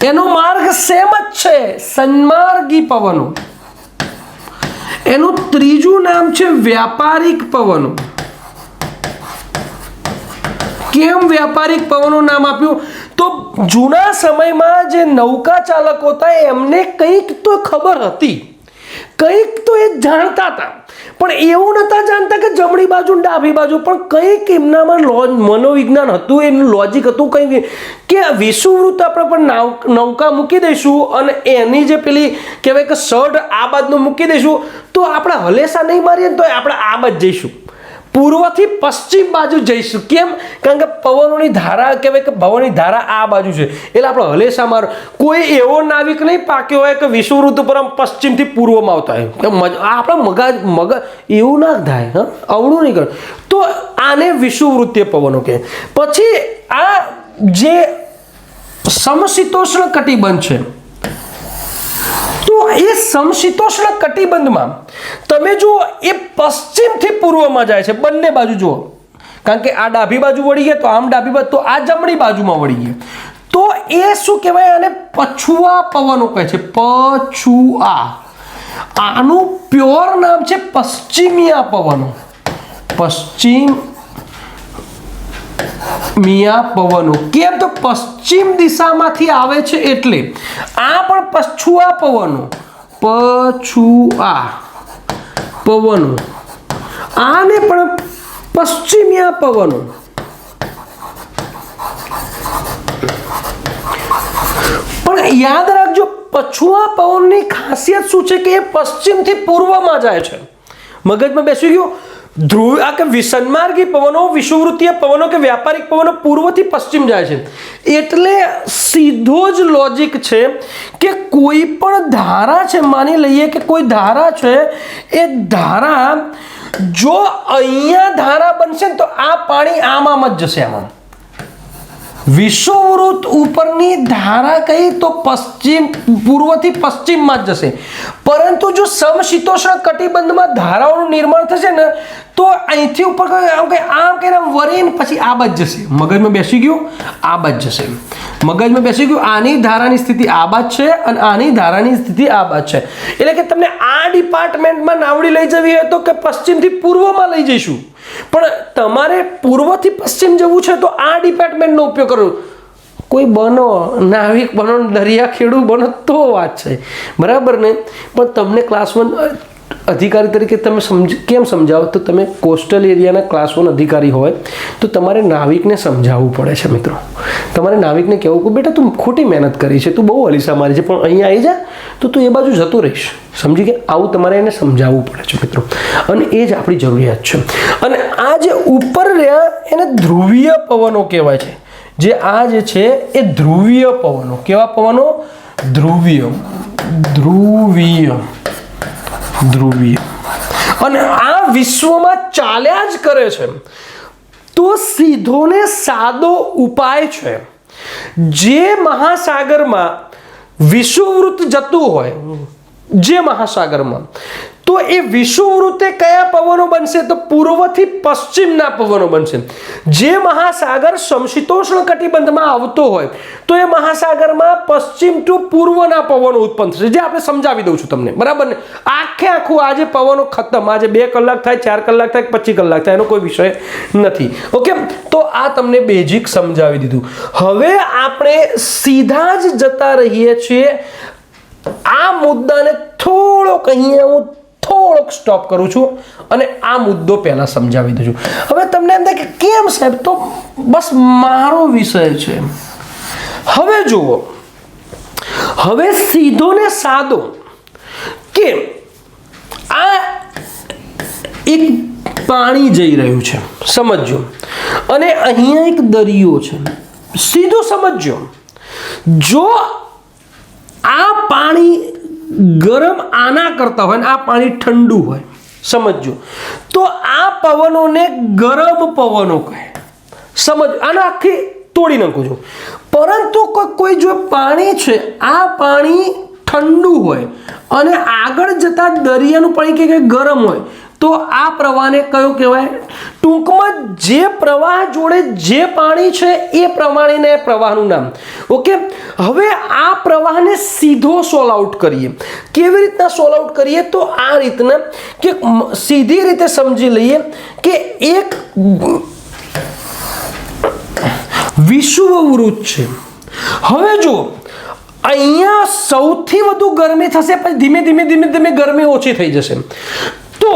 એનો માર્ગ સેમ જ છે, સન્માર્ગી પવનો. એનું ત્રીજું નામ છે વ્યાપારિક પવનો. કેમ વ્યાપારિક પવનો નામ આપ્યું? તો જૂના સમયમાં જે નૌકા ચાલકો હતા એમને કંઈક તો ખબર હતી, કંઈક તો એ જાણતા હતા, પણ એવું નતા જાણતા કે જમણી બાજુ ડાબી બાજુ, પણ કંઈક એમનામાં મનોવિજ્ઞાન હતું, એનું લોજિક હતું કંઈક કે વિષુવવૃત્ત આપણે પણ નૌકા મૂકી દઈશું અને એની જે પેલી કહેવાય કે સઢ આ બાજુનું મૂકી દઈશું, તો આપણે હલેસા નહીં મારીએ તો આપણે આ બાજુ જઈશું, પૂર્વથી પશ્ચિમ બાજુ જઈશું. કેમ? કારણ કે પવનોની ધારા, કહેવાય કે પવનની ધારા આ બાજુ છે, એટલે આપણે હલેસા મારો. કોઈ એવો નાવિક નહીં પાક્યો હોય કે વિષુવવૃત્ત પર પશ્ચિમથી પૂર્વમાં આવતા હોય, આપણા મગજ એવું ના થાય, હા, અવળું નહીં કરે. તો આને વિષુવવૃત્તીય પવનો કહે. પછી આ જે સમશીતોષ્ણ કટિબંધ છે, તો એ સમશીતોષ્ણ કટિબંધમાં તમે જુઓ એ પશ્ચિમથી પૂર્વમાં જાય છે, બંને બાજુ જુઓ. કારણ કે આ ડાબી બાજુ વળી ગયા, તો આમ ડાબી બાજુ, તો આ જમણી બાજુમાં વળી ગયા. તો એ શું કહેવાય? આને પછુઆ પવનો કહે છે. પછુઆ. આનું પ્યોર નામ છે પશ્ચિમિયા પવનો. પશ્ચિમિયા પવનો. કેમ? તો પશ્ચિમ દિશામાંથી આવે છે એટલે. આ પણ પછુઆ પવનો. પછુઆ પવનો. આને પણ પશ્ચિમિયા પવનો. પણ યાદ રાખજો, પછુઆ પવનની ખાસિયત શું છે કે એ પશ્ચિમથી પૂર્વમાં જાય છે. મગજમાં બેસી ગયું? ધ્રુવ આ કે સન્માર્ગી પવનો, વિષુવવૃત્તીય પવનો કે વ્યાપારિક પવનો પૂર્વથી પશ્ચિમ જાય છે. એટલે સીધો જ લોજિક છે કે કોઈ પણ ધારા છે, માની લઈએ કે કોઈ ધારા છે, એ ધારા જો અહીંયા ધારા બનશે તો આ પાણી આમ જ જશે. આમાં વિષુવવૃત્ત ઉપરની ધારા કઈ તો પશ્ચિમ, પૂર્વથી પશ્ચિમમાં જ જશે. પરંતુ જો સમશીતોષ્ણ કટિબંધમાં ધારાઓનું નિર્માણ થશે ને તો અહીંથી ઉપર આમ કે વરીને પછી આ બાજ જશે, મગજમાં બેસી ગયું, આ બાજ જશે, મગજમાં બેસી ગયું. આની ધારાની સ્થિતિ આ બાજ છે અને આની ધારાની સ્થિતિ આ બાજ છે. એટલે કે તમને આ ડિપાર્ટમેન્ટમાં નાવડી લઈ જવી હોય તો કે પશ્ચિમથી પૂર્વમાં લઈ જઈશું, પણ તમારે પૂર્વથી પશ્ચિમ જવું છે તો આ ડિપાર્ટમેન્ટનો ઉપયોગ કરો. કોઈ બનો, નાવિક બનો, દરિયા ખેડૂ બનો તો વાત છે, બરાબર ને. પણ તમને ક્લાસ 1 અધિકારી તરીકે તમે કેમ સમજાવો? તો તમે કોસ્ટલ એરિયાના ક્લાસ 1 અધિકારી હોય તો તમારે નાવિકને સમજાવવું પડે છે મિત્રો. તમારે નાવિકને કહેવું કે બેટા તું ખોટી મહેનત કરી છે, તું બહુ અલીસા મારી છે, પણ અહીંયા આવી જા તો તું એ બાજુ જતો રહીશ, સમજી કે આવું તમારે એને સમજાવવું પડે છે મિત્રો. અને એ જ આપણી જરૂરિયાત છે. અને આ જે ઉપર રહ્યા એને ધ્રુવીય પવનો કહેવાય છે. જે આ જે છે એ ધ્રુવીય પવનો. કેવા પવનો? ધ્રુવીય. અને આ વિશ્વમાં ચાલ્યા જ કરે છે. તો સીધો ને સાદો ઉપાય છે, જે મહાસાગરમાં વિષુવવૃત્ત જતું હોય, જે મહાસાગરમાં, તો એ વિષુવવૃત્તે કયા પવનો બનશે? તો પૂર્વથી પશ્ચિમના પવનો બનશે. જે મહાસાગર સમશીતોષ્ણ કટિબંધમાં આવતો હોય તો એ મહાસાગરમાં પશ્ચિમ ટુ પૂર્વના પવનો ઉત્પન્ન થશે. જે આપણે સમજાવી દઉં છું તમને, બરાબર ને. આખું આજે પવનો ખતમ, આજે 2 કલાક થાય, 4 કલાક થાય, 25 કલાક થાય, એનો કોઈ વિષય નથી. ઓકે, તો આ તમને બેઝિક સમજાવી દીધું. હવે આપણે સીધા જ જતા રહીએ છીએ આ મુદ્દાને થોડોક અહીંયા હું થોડોક સ્ટોપ કરું છું અને આ મુદ્દો પહેલા સમજાવી દઉં છું. હવે તમને એમ થાય કે કેમ સાહેબ? તો બસ મારો વિષય છે. હવે જુઓ, હવે સીધો ને સાદો કે આ એક પાણી જઈ રહ્યું છે, સમજો, અને અહીંયા એક દરિયો છે. સીધું સમજો, જો આ પાણી ગરમ આના કરતા હોય ને આ પાણી ઠંડુ હોય, સમજો, તો આ પવનોને ગરમ પવનો કહે. સમજ, આને આખી તોડી નાખું છું. પરંતુ કોઈ જો પાણી છે, આ પાણી ઠંડુ હોય અને આગળ જતા દરિયાનું પાણી કે ગરમ હોય, તો આ પ્રવાહને કયો કહેવાય? ટૂંકમાં જે પ્રવાહ જોડે જે પાણી છે એ પ્રમાણેના પ્રવાહનું નામ. ઓકે, હવે આ પ્રવાહને સીધો સોલ્વ આઉટ કરીએ. કેવી રીતના સોલ્વ આઉટ કરીએ? તો આ રીતના કે સીધી રીતે સમજી લઈએ કે એક વિષુવવૃત્ત છે. હવે જો અહીંયા સૌથી વધુ ગરમી થશે, પછી ધીમે ધીમે ગરમી ઓછી થઈ જશે. તો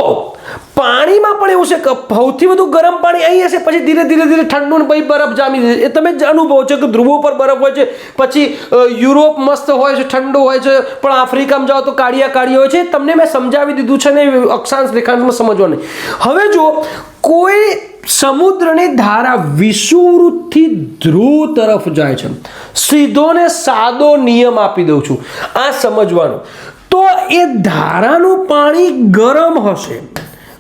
પાણીમાં પણ એવું છે કે સૌથી વધુ ગરમ પાણી અહીં હશે, પછી ધીરે ધીરે ઠંડુ ને પછી બરફ જામી જશે. એ તમે જ અનુભવો છો કે ધ્રુવો પર બરફ હોય છે, પછી યુરોપ મસ્ત હોય છે, ઠંડુ હોય છે, પણ આફ્રિકામાં જાઓ તો કાળિયા હોય છે. તમને મેં સમજાવી દીધું છે ને, અક્ષાંશ રેખાંશમાં સમજવાનું. હવે જો કોઈ સમુદ્રની ધારા વિષુવવૃત્તથી ધ્રુવ તરફ જાય છે, સીધો ને સાદો નિયમ આપી દઉં છું, આ સમજવાનું. તો એ ધારાનું પાણી ગરમ હશે.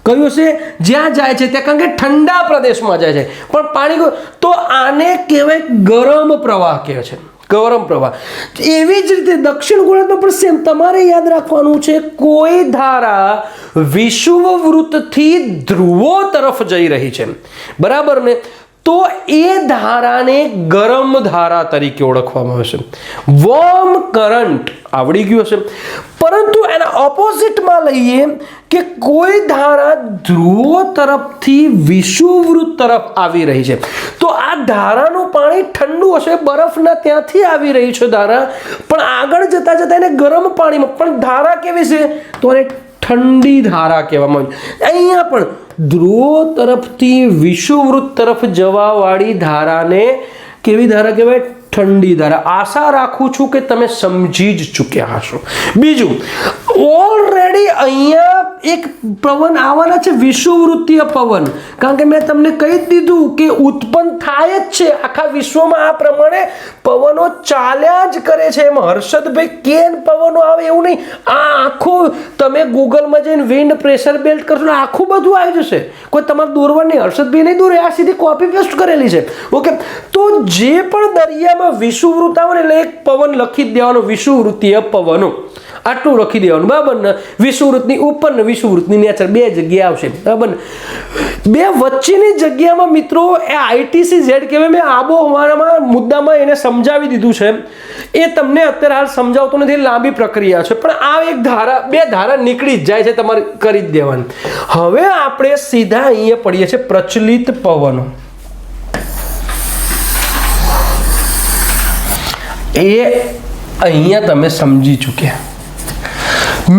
કયું હશે? જ્યાં જાય છે ત્યાં, કારણ કે ઠંડા પ્રદેશમાં જાય છે, પણ પાણી, તો આને કહેવાય ગરમ પ્રવાહ કહે છે, ગરમ પ્રવાહ. એવી જ રીતે દક્ષિણ ગોળાર્ધમાં પણ સેમ તમારે યાદ રાખવાનું છે, કોઈ ધારા વિષુવવૃત્તથી ધ્રુવો તરફ જઈ રહી છે, બરાબર ને, તો એ ધારાને ગરમ ધારા તરીકે ઓળખવામાં આવે છે, વોર્મ કરંટ. આવડી ગયું હશે. પરંતુ એના ઓપોઝિટમાં લઈએ કે કોઈ ધારા ધ્રુવો તરફથી વિષુવવૃત્ત તરફ આવી રહી છે, તો આ ધારાનું પાણી ઠંડુ હશે, બરફના ત્યાંથી આવી રહી છે ધારા, પણ આગળ જતા એને ગરમ પાણીમાં, પણ ધારા કેવી છે? તો એને ઠંડી ધારા કહેવામાં આવે. અહીંયા પણ ધ્રુવો તરફથી વિષુવવૃત્ત તરફ જવાવાળી ધારાને કેવી ધારા કહેવાય? ઠંડી ધારા. આશા રાખું છું કે તમે સમજી જ ચૂક્યા હશો. બીજું, ઓલરેડી અહીંયા એક પવન આવવાના છે, વિષુવવૃત્તીય પવન, કારણ કે મેં તમને કહી દીધું કે ઉત્પન્ન થાય જ છે આખા વિશ્વમાં. આ પ્રમાણે પવનો ચાલ્યા જ કરે છે. એમાં હર્ષદભાઈ કેન પવનો આવે એવું નહીં. આ આખું તમે ગૂગલમાં જઈને વિન્ડ પ્રેશર બેલ્ટ કરશો ને આખું બધું આવી જશે. કોઈ તમારે દોરવાની, હર્ષદભાઈ નહીં દોરે, આ સીધી કોપી પેસ્ટ કરેલી છે. ઓકે, તો જે પણ દરિયામાં વિષુવવૃત્ત આવે ને એટલે એક પવન લખી દેવાનો, વિષુવવૃત્તીય પવનો, આટલું લખી દેવાનું. દેવાનું, બરાબર ને? વિષુવવૃત્તની ઉપર ને વિષુવવૃત્તની નીચે બે જગ્યા આવશે, બરાબર ને? બે વચ્ચેની જગ્યામાં મિત્રો એ ITC-Z કહેવાય. મેં આબોહવામાં મુદ્દામાં એને સમજાવી દીધું છે, એ તમને અત્યારે હાલ સમજાવતો નથી, લાંબી પ્રક્રિયા છે. પણ આ એક ધારા, બે ધારા નીકળી જ જાય છે, તમારે કરી જ દેવાની. હવે આપણે સીધા અહીંયા પડીએ છીએ પ્રચલિત પવનો. એ અહીંયા તમે સમજી ચૂક્યા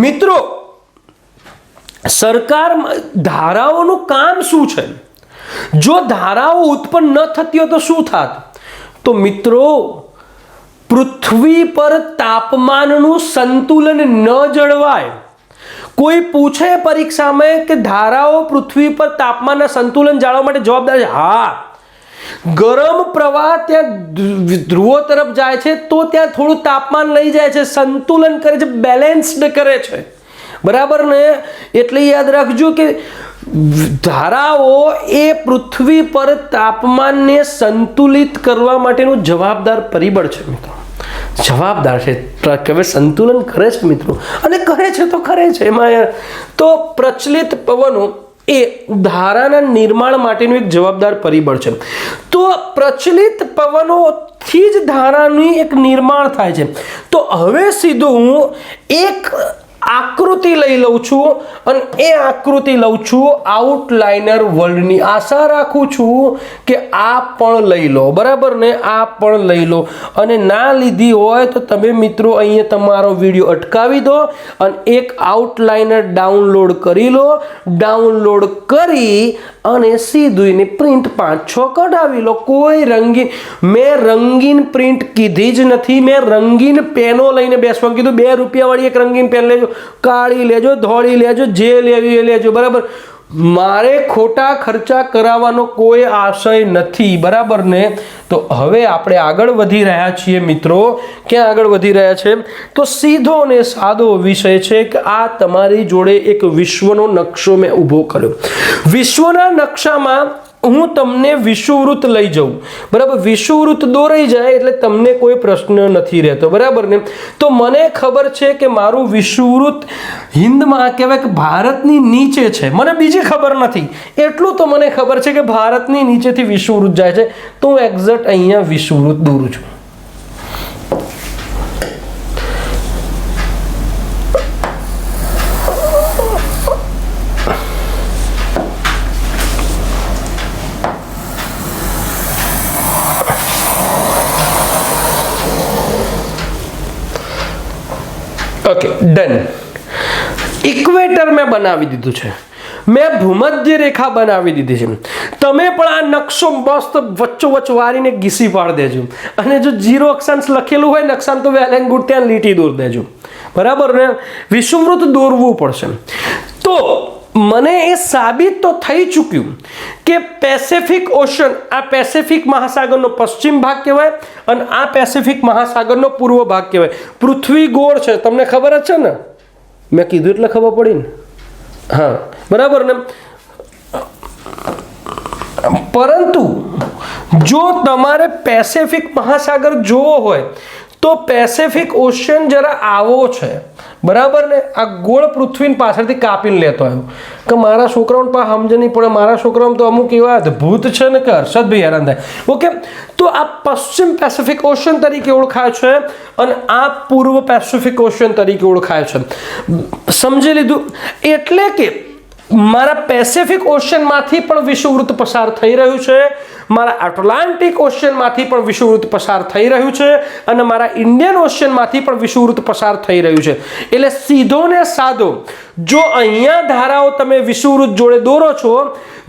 મિત્રો. સરકાર ધારાઓનું કામ શું છે? જો ધારાઓ ઉત્પન્ન ન થતી હોય તો શું થાત? તો મિત્રો પૃથ્વી પર તાપમાનનું સંતુલન ન જળવાય. કોઈ પૂછે પરીક્ષામાં કે ધારાઓ પૃથ્વી પર તાપમાનના સંતુલન જાળવવા માટે જવાબદાર છે? હા. ગરમ પ્રવાહ ત્યાં ધ્રુવો તરફ જાય છે તો ત્યાં થોડું તાપમાન લઈ જાય છે, સંતુલન કરે છે, બેલેન્સ્ડ કરે છે, બરાબર ને? એટલે યાદ રાખજો કે ધારાઓ એ પૃથ્વી પર તાપમાનને સંતુલિત કરવા માટેનું જવાબદાર પરિબળ છે મિત્રો. જવાબદાર છે, કે સંતુલન કરે છે મિત્રો, અને કરે છે તો કરે છે એમાં. તો પ્રચલિત પવનો એ ધારાના નિર્માણ માટેનું એક જવાબદાર પરિબળ છે. તો પ્રચલિત પવનોથી જ ધારાનું એક નિર્માણ થાય છે. તો હવે સીધું હું એક આકૃતિ લઈ લઉં છું અને એ આકૃતિ લઉં છું આઉટલાઇનર વર્લ્ડની. આશા રાખું છું કે આ પણ લઈ લો, બરાબર ને? આ પણ લઈ લો. અને ના લીધી હોય તો તમે મિત્રો અહીંયા તમારો વિડીયો અટકાવી દો અને એક આઉટલાઇનર ડાઉનલોડ કરી લો. ડાઉનલોડ કરી અને સીધું એની પ્રિન્ટ 5-6 કઢાવી લો. કોઈ રંગીન, મેં રંગીન પ્રિન્ટ કીધી જ નથી. મેં રંગીન પેનો લઈને બેસવાનું કીધું. 2 રૂપિયાવાળી એક રંગીન પેન લેજો, કાળી લેજો, ધોળી લેજો, જે લેવી એ લેજો, બરાબર? મારે ખોટા ખર્ચા કરાવવાનો કોઈ આશય નથી, બરાબર ને? તો હવે આપણે આગળ વધી રહ્યા છીએ મિત્રો. ક્યાં આગળ વધી રહ્યા છે? તો સીધો ને સાદો વિષય છે કે આ તમારી જોડે એક વિશ્વનો નકશો મેં ઊભો કર્યો. વિશ્વના નકશામાં હું તમને વિષુવવૃત્ત લઈ જાઉં, બરાબર? વિષુવવૃત્ત દોરાઈ જાય એટલે તમને કોઈ પ્રશ્ન નથી રહેતો, બરાબર ને? તો મને ખબર છે કે મારું વિષુવવૃત્ત હિન્દમાં કહેવાય કે ભારતની નીચે છે. મને બીજી ખબર નથી, એટલું તો મને ખબર છે કે ભારતની નીચેથી વિષુવવૃત્ત જાય છે. તો હું એક્ઝેક્ટ અહીંયા વિષુવવૃત્ત દોરું છું. Okay, done. ઇક્વેટર મેં બનાવી દીધું છે, મેં ભૂમધ્ય રેખા બનાવી દીધી છે. તમે પણ આ નકશો મસ્ત વચ્ચોવચ્ચ વારીને ઘીસી પાડી દેજો. અને જો 0 અક્ષાંશ લખેલું હોય ને અક્ષાંશ, તો વેલ એન્ડ ગુડ, ત્યાં લીટી દોરી દેજો, બરાબર ને? વિષુવવૃત્ત દોરવું પડશે. તો મને એ સાબિત તો થઈ ચૂક્યું કે પેસિફિક ઓશન, આ પેસિફિક મહાસાગરનો પશ્ચિમ ભાગ કહેવાય અને આ પેસિફિક મહાસાગરનો પૂર્વ ભાગ કહેવાય. પૃથ્વી ગોળ છે, તમને ખબર જ છે ને? મેં કીધું એટલે ખબર પડી ને? હા, બરાબર ને? પરંતુ જો તમારે પેસિફિક મહાસાગર જોવો હોય તો પેસિફિક ઓશન જરા આવો છે, બરાબર ને? આ ગોળ પૃથ્વીની પાછળથી કાપીને લેતો આવ્યો. કે મારા છોકરાઓને પાસે સમજ નહીં પડે. મારા છોકરાઓ તો અમુક એવા અદ્ભુત છે ને કે હર્ષદભાઈ હેરાન થાય. ઓકે, તો આ પશ્ચિમ પેસિફિક ઓશન તરીકે ઓળખાય છે અને આ પૂર્વ પેસિફિક ઓશન તરીકે ઓળખાય છે. સમજી લીધું? એટલે કે મારા પેસિફિક ઓશનમાંથી પણ વિષુવવૃત્ત પસાર થઈ રહ્યું છે, મારા એટલાન્ટિક ઓશનમાંથી પણ વિષુવવૃત્ત પસાર થઈ રહ્યું છે અને મારા ઇન્ડિયન ઓશનમાંથી પણ વિષુવવૃત્ત પસાર થઈ રહ્યું છે. એટલે સીધો ને સાદો, જો અહીંયા ધારાઓ તમે વિષુવવૃત્ત જોડે દોરો છો,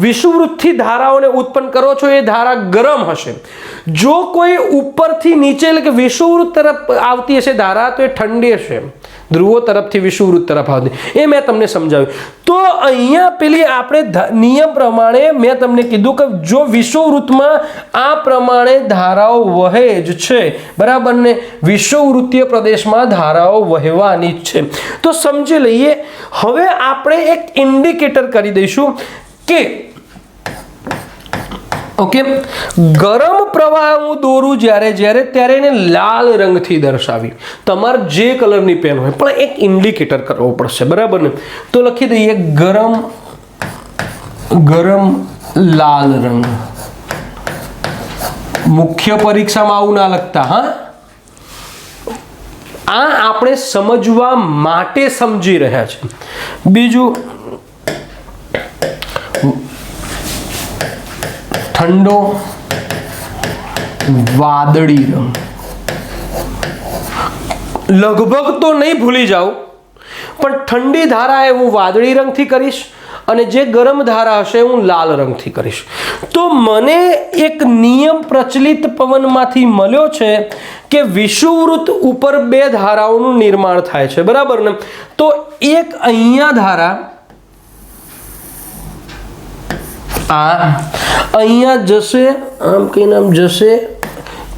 વિષુવવૃત્તથી ધારાઓને ઉત્પન્ન કરો છો, એ ધારા ગરમ હશે. જો કોઈ ઉપરથી નીચે એટલે કે વિષુવવૃત્ત તરફ આવતી હશે ધારા, તો એ ઠંડી હશે. ધ્રુવો તરફથી વિષુવવૃત્ત તરફ આવતી, એ મેં તમને સમજાવ્યું. તો અહીંયા પેલી આપણે નિયમ પ્રમાણે મેં તમને કીધું કે જો વિષુવવૃત્તમાં આ પ્રમાણે ધારાઓ વહે જ છે, બરાબર ને? વિષુવવૃત્તીય પ્રદેશમાં ધારાઓ વહેવાની જ છે. તો સમજી લઈએ. હવે આપણે એક ઇન્ડિકેટર કરી દઈશું કે ઓકે, ગરમ પ્રવાહ હું દોરું ત્યારે એને લાલ રંગથી દર્શાવી. તમારે જે કલરની પેન હોય પણ એક ઇન્ડિકેટર કરવો પડશે, બરાબર ને? તો લખી દઈએ ગરમ લાલ રંગ. મુખ્ય પરીક્ષામાં આવું ના લખતા, હા. આ આપણે સમજવા માટે સમજી રહ્યા છે. બીજું, ઠંડો વાદળી રંગ. લગભગ તો નહીં ભૂલી જાઓ, પણ ઠંડી ધારા એ હું વાદળી રંગથી કરીશ અને જે ગરમ ધારા હશે હું લાલ રંગથી કરીશ. તો મને એક નિયમ પ્રચલિત પવનમાંથી મળ્યો છે કે વિષુવવૃત્ત ઉપર બે ધારાઓનું નિર્માણ થાય છે, બરાબર ને? તો એક અહીંયા ધારા અહીંયા જશે, આમ કહીને આમ જશે,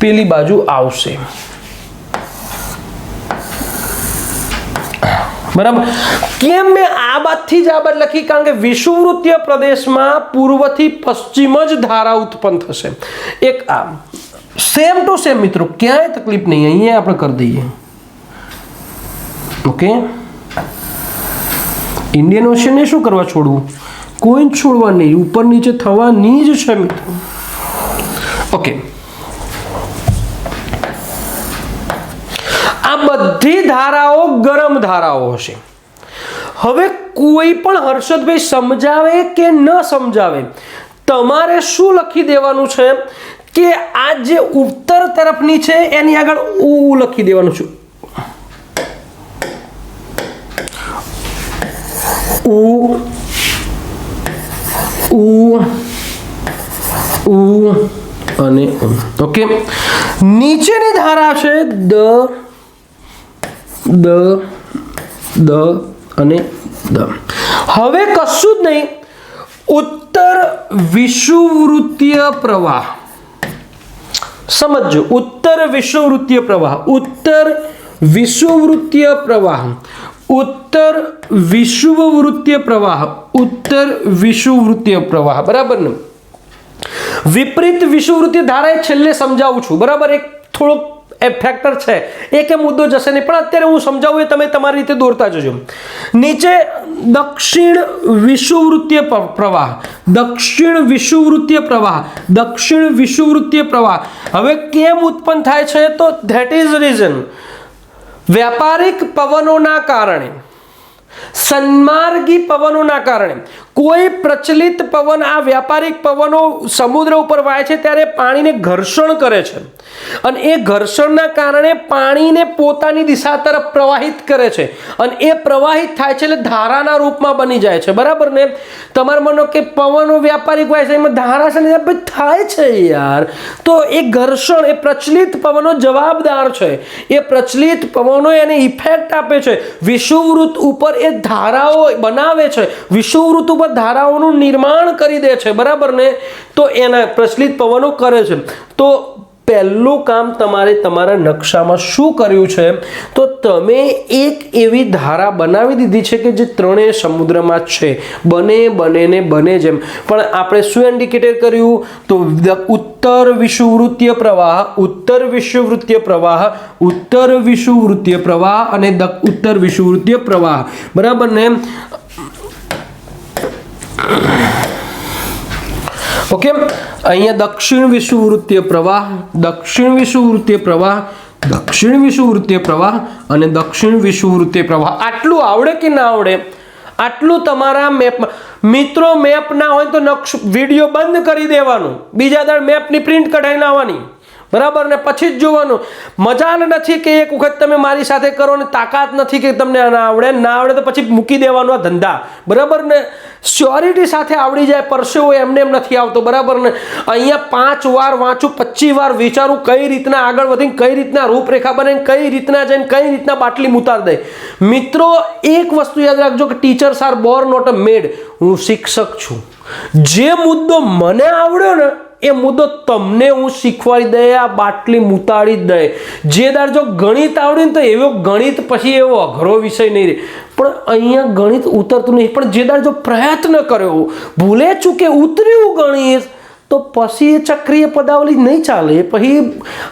પેલી બાજુ આવશે, બરાબર? કેમ મેં આ બાજુથી જ આ બાજુ લખી? કારણ કે વિષુવવૃત્તીય પ્રદેશમાં પૂર્વથી પશ્ચિમ જ ધારા ઉત્પન્ન થશે. એક આ સેમ ટુ સેમ મિત્રો, ક્યાંય તકલીફ નહીં, અહીંયા આપણે કરી દઈએ. ઓકે, ઇન્ડિયન ઓશનને શું કરવા છોડવું? કોઈ છોડવા નહીં, ઉપર નીચે થવાની જ છે મિત્રો. ઓકે, આ બધી ધારાઓ ગરમ ધારાઓ હશે. હવે કોઈ પણ હર્ષદભાઈ સમજાવે કે ન સમજાવે, તમારે શું લખી દેવાનું છે કે આ જે ઉત્તર તરફની છે એની આગળ ઉ લખી દેવાનું છે. અને ઓકે, નીચેની ધારા છે દ અને દ. હવે કશું જ નહીં, ઉત્તર વિષુવવૃત્તીય પ્રવાહ સમજો. ઉત્તર વિષુવવૃત્તીય પ્રવાહ, ઉત્તર વિષુવવૃત્તીય પ્રવાહ, ઉત્તર વિષુવવૃત્તીય પ્રવાહ, ઉત્તર વિષુવવૃત્તીય પ્રવાહ, બરાબર ને? વિપરીત વિષુવવૃત્તીય ધારા છેલ્લે સમજાવું છું, બરાબર? એક થોડોક ફેક્ટર છે, એક મુદ્દો જશે નહીં, પણ અત્યારે હું સમજાવું એ તમે તમારી રીતે દોરતા જજો. નીચે દક્ષિણ વિષુવવૃત્તીય પ્રવાહ, દક્ષિણ વિષુવવૃત્તીય પ્રવાહ, દક્ષિણ વિષુવવૃત્તીય પ્રવાહ. હવે કેમ ઉત્પન્ન થાય છે? તો ધેટ ઇઝ રીઝન, વ્યાપારિક પવનોના કારણે, સન્માર્ગી પવનોના કારણે, કોઈ પ્રચલિત પવન, આ વ્યાપારિક પવનો સમુદ્ર ઉપર વાય છે ત્યારે પાણીને ઘર્ષણ કરે છે અને એ ઘર્ષણના કારણે પાણીને પોતાની દિશા તરફ પ્રવાહિત કરે છે અને એ પ્રવાહિત થાય છે એટલે ધારાના રૂપમાં બની જાય છે, બરાબર ને? તમારે માનો કે પવનો વ્યાપારિક વાય છે, એમાં ધારા છે ને થાય છે યાર. તો એ ઘર્ષણ, એ પ્રચલિત પવનો જવાબદાર છે. એ પ્રચલિત પવનો એને ઇફેક્ટ આપે છે, વિષુવવૃત્ત ઉપર એ ધારાઓ બનાવે છે, વિષુવવૃત્ત ઉપર ધારાઓનું નિર્માણ કરી દે છે, બરાબર ને? તો એના પ્રચલિત પવનો કરે છે. તો પહેલું કામ તમારે તમારા નકશામાં શું કર્યું છે? તો તમે એક એવી ધારા બનાવી દીધી છે કે જે ત્રણેય સમુદ્રમાં છે, બને જેમ. પણ આપણે શું ઇન્ડિકેટર કર્યું? તો ઉત્તર વિષુવવૃત્તીય પ્રવાહ, ઉત્તર વિષુવવૃત્તીય પ્રવાહ, ઉત્તર વિષુવવૃત્તીય પ્રવાહ અને ઉત્તર વિષુવવૃત્તીય પ્રવાહ, બરાબર ને? ઓકે, અહીંયા દક્ષિણ વિષુવવૃત્તીય પ્રવાહ, દક્ષિણ વિષુવવૃત્તીય પ્રવાહ, દક્ષિણ વિષુવવૃત્તીય પ્રવાહ અને દક્ષિણ વિષુવવૃત્તીય પ્રવાહ. આટલું આવડે કે ના આવડે? આટલું તમારા મેપમાં. મિત્રો મેપ ના હોય તો વિડીયો બંધ કરી દેવાનું, બીજા દર મેપની પ્રિન્ટ કઢાઈ લાવવાની, બરાબર ને? પછી જ જોવાનું. મજા નથી કે એક વખત તમે મારી સાથે કરો ને તાકાત નથી કે તમને ના આવડે તો પછી મૂકી દેવાનો આ ધંધા, બરાબર ને? શ્યોરિટી સાથે આવડી જાય, પરસેવો એમને એમ નથી આવતો, બરાબર ને? અહીંયા 5 વાર વાંચું, 25 વાર વિચારું, કઈ રીતના આગળ વધીને, કઈ રીતના રૂપરેખા બને, કઈ રીતના જઈને, કઈ રીતના બાટલી ઉતાર દે. મિત્રો એક વસ્તુ યાદ રાખજો કે teachers are born not a made. હું શિક્ષક છું. જે મુદ્દો મને આવડ્યો ને એ મુદ્દો તમને હું શીખવાડી દે, આ બાટલી મુતાડી જ દે. જે દાર જો ગણિત આવડે ને તો એવો ગણિત પછી એવો અઘરો વિષય નહીં રહે. પણ અહીંયા ગણિત ઉતરતું નહીં, પણ જે દાર જો પ્રયત્ન કર્યો, ભૂલે ચૂકે ઉતર્યું ગણિત, તો પછી એ ચક્રીય પદાવલી નહીં ચાલે. પછી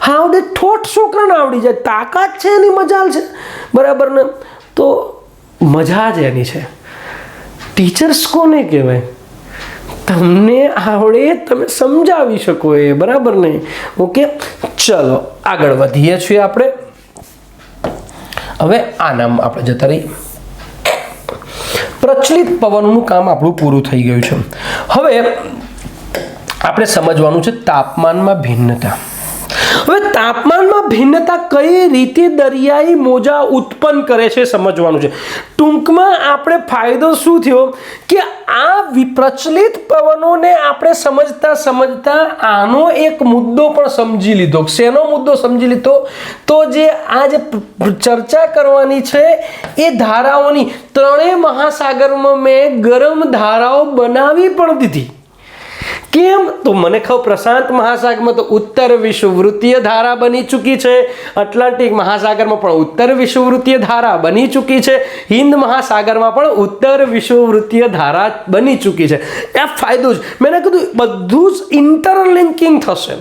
હાવ દે ઠોઠ છોકરાને આવડી જાય, તાકાત છે એની, મજાલ છે, બરાબર ને. તો મજા જ એની છે. ટીચર્સ કોને કહેવાય? તમને આવડે, તમે સમજાવી શકો એ, બરાબર ને. ઓકે, ચલો આગળ વધીએ છીએ આપણે. હવે આ નામ આપણે જતા રહીએ. પ્રચલિત પવનનું કામ આપણું પૂરું થઈ ગયું છે. હવે આપણે સમજવાનું છે તાપમાનમાં ભિન્નતા. હવે તાપમાનમાં ભિન્નતા કઈ રીતે દરિયાઈ મોજા ઉત્પન્ન કરે છે સમજવાનું છે. ટૂંકમાં આપણે ફાયદો શું થયો કે આ પ્રચલિત પવનોને આપણે સમજતા આનો એક મુદ્દો પણ સમજી લીધો. શેનો મુદ્દો સમજી લીધો? તો જે આ જે ચર્ચા કરવાની છે એ ધારાઓની, ત્રણેય મહાસાગરમાં મેં ગરમ ધારાઓ બનાવી પણ દીધી. કેમ? તો મને કહો, પ્રશાંત મહાસાગરમાં તો ઉત્તર વિષુવવૃત્તીય ધારા બની ચૂકી છે, એટલાન્ટિક મહાસાગરમાં પણ ઉત્તર વિષુવવૃત્તીય ધારા બની ચૂકી છે, હિન્દ મહાસાગરમાં પણ ઉત્તર વિષુવવૃત્તીય ધારા બની ચૂકી છે. એ ફાયદો જ. મેં કીધું બધું જ ઇન્ટરલિંકિંગ થશે.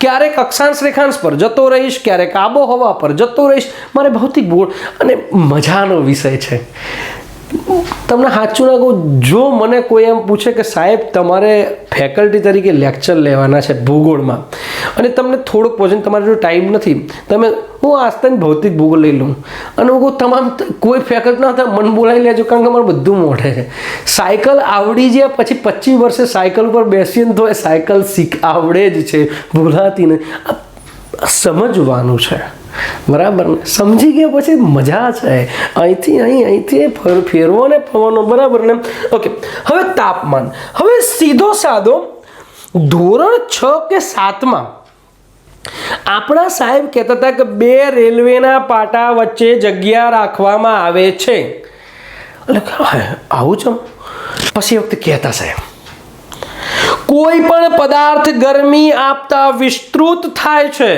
ક્યારેક અક્ષાંશ રેખાંશ પર જતો રહીશ, ક્યારેક આબોહવા પર જતો રહીશ. મારે ભૌતિક ભૂગોળ અને મજાનો વિષય છે. તમને સાચું ના કહું, જો મને કોઈ એમ પૂછે કે સાહેબ તમારે ફેકલ્ટી તરીકે લેક્ચર લેવાના છે ભૂગોળમાં અને તમને થોડોક પોઝન, તમારે જો ટાઈમ નથી, તમે હું આસ્તન ભૌતિક ભૂગોળ લઈ લઉં અને હું કહું તમામ કોઈ ફેકલ્ટી ના થાય મન બોલાવી લેજો, કારણ કે મારે બધું મોઢે છે. સાયકલ આવડી જાય પછી 25 વર્ષે સાયકલ ઉપર બેસીને તો એ સાયકલ આવડે જ છે, ભૂલાતી નહીં. સમજવાનું છે, બરાબર ને. સમજી ગયા પછી મજા છે. અહીંથી ફેરવો ને ફરવાનો, બરાબર ને. ઓકે, હવે તાપમાન. હવે સીધો સાદો ધોરણ 6 કે 7માં આપણા સાહેબ કહેતા હતા કે 2 રેલવેના પાટા વચ્ચે જગ્યા રાખવામાં આવે છે. એટલે આવું છે. પછી વખતે કહેતા સાહેબ કોઈ પણ પદાર્થ ગરમી આપતા વિસ્તૃત થાય છે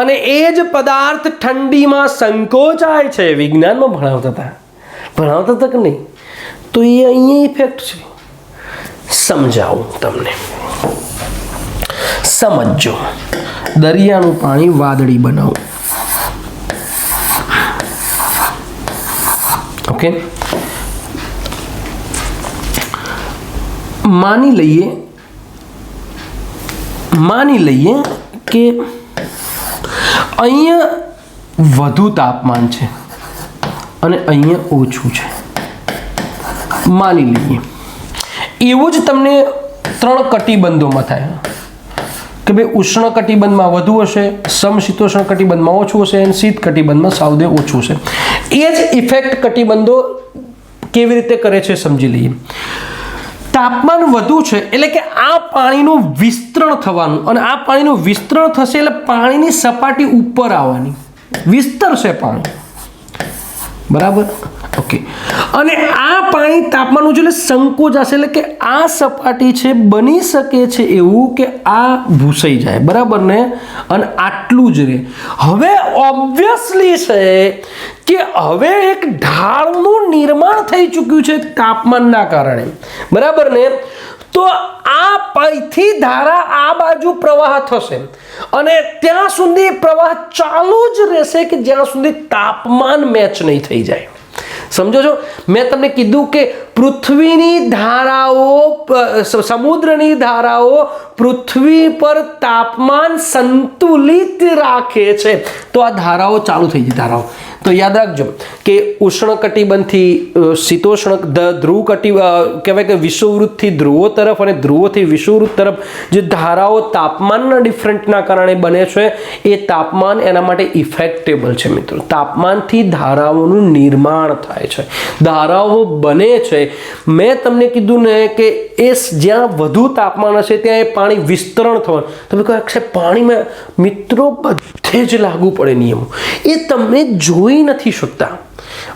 અને એ જ પદાર્થ ઠંડીમાં સંકોચાય છે. વિજ્ઞાનમાં ભણાવતા હતા કે નહીં? તો એ અહીંયા ઇફેક્ટ છે. સમજાવું તમને, સમજો. દરિયાનું પાણી વાદળી બનાવો. ઓકે, માની લઈએ કે અહીંયા વધુ તાપમાન છે અને અહીંયા ઓછું છે. માની લઈએ એવું જ તમને 3 કટિબંધોમાં થાય કે ભાઈ ઉષ્ણ કટિબંધમાં વધુ હશે, સમશીતોષ્ણ કટિબંધમાં ઓછું હશે અને શીત કટિબંધમાં સાવદે ઓછું છે. એ જ ઇફેક્ટ કટિબંધો કેવી રીતે કરે છે સમજી લઈએ. તાપમાન વધુ છે એટલે કે આ પાણીનું વિસ્તરણ થવાનું, અને આ પાણીનું વિસ્તરણ થશે એટલે પાણીની સપાટી ઉપર આવવાની, વિસ્તરશે પાણી, બરાબર. ઓકે, અને આ પાણી તાપમાન ઊંચું એટલે સંકોચાશે, એટલે કે આ સપાટી છે બની શકે છે એવું કે આ ભૂસાઈ જાય, બરાબર ને. અને આટલું જ રહે. હવે ઓબ્વિયસલી છે કે હવે એક ઢાળનું નિર્માણ થઈ ચૂક્યું છે તાપમાનના કારણે, બરાબર ને. તો આ પૈથી ધારા આ બાજુ પ્રવાહ થશે અને ત્યાં સુધી પ્રવાહ ચાલુ જ રહેશે કે જ્યાં સુધી તાપમાન મેચ નહીં થઈ જાય. સમજો છો? મેં તમને કીધું કે પૃથ્વીની ધારાઓ, સમુદ્રની ધારાઓ પૃથ્વી પર તાપમાન સંતુલિત રાખે છે. તો આ ધારાઓ ચાલુ થઈ જાય. ધારાઓ તો યાદ રાખજો કે ઉષ્ણ કટિબંધથી શીતોષ્ણ, ધ્રુવ કહેવાય કે વિષુવવૃત્તથી ધ્રુવો તરફ અને ધ્રુવોથી વિષુવવૃત્ત તરફ જે ધારાઓ તાપમાનના ડિફરન્ટના કારણે બને છે એ તાપમાન એના માટે ઇફેક્ટેબલ છે મિત્રો. તાપમાનથી ધારાઓનું નિર્માણ થાય છે, ધારાઓ બને છે. મેં તમને કીધું ને કે એ જ્યાં વધુ તાપમાન હશે ત્યાં એ પાણી વિસ્તરણ થવાનું. તમે કહો છે પાણીમાં મિત્રો બધે જ લાગુ પડે નિયમો, એ તમને જોઈ નથી શકતા.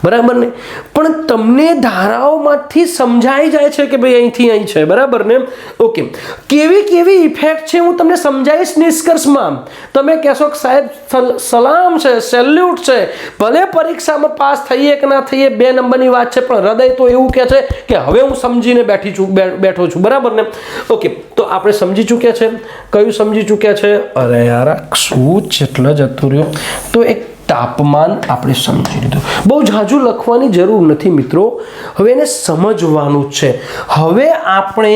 બરાબર ને? પણ તમને ધારાઓમાંથી સમજાઈ જાય છે કે ભાઈ અહીંથી અહીં છે, બરાબર ને? ઓકે, કેવી કેવી ઇફેક્ટ છે હું તમને સમજાવીશ નિષ્કર્ષમાં. તમે કહેશો કે સાહેબ સલામ છે, સેલ્યુટ છે, ભલે પરીક્ષામાં પાસ થઈએ કે ના થઈએ 2 નંબરની વાત છે, પણ હૃદય તો એવું કહે છે કે હવે હું સમજીને બેઠો છું, બરાબર ને? ઓકે, તો આપણે સમજી ચૂક્યા છે. કયું સમજી ચૂક્યા છે? અરે યાર શું જેટલા જતું રહ્યો. તો એક તાપમાન આપણે સમજી લીધું. બહુ ઝાઝું લખવાની જરૂર નથી મિત્રો, હવે એને સમજવાનું છે. હવે આપણે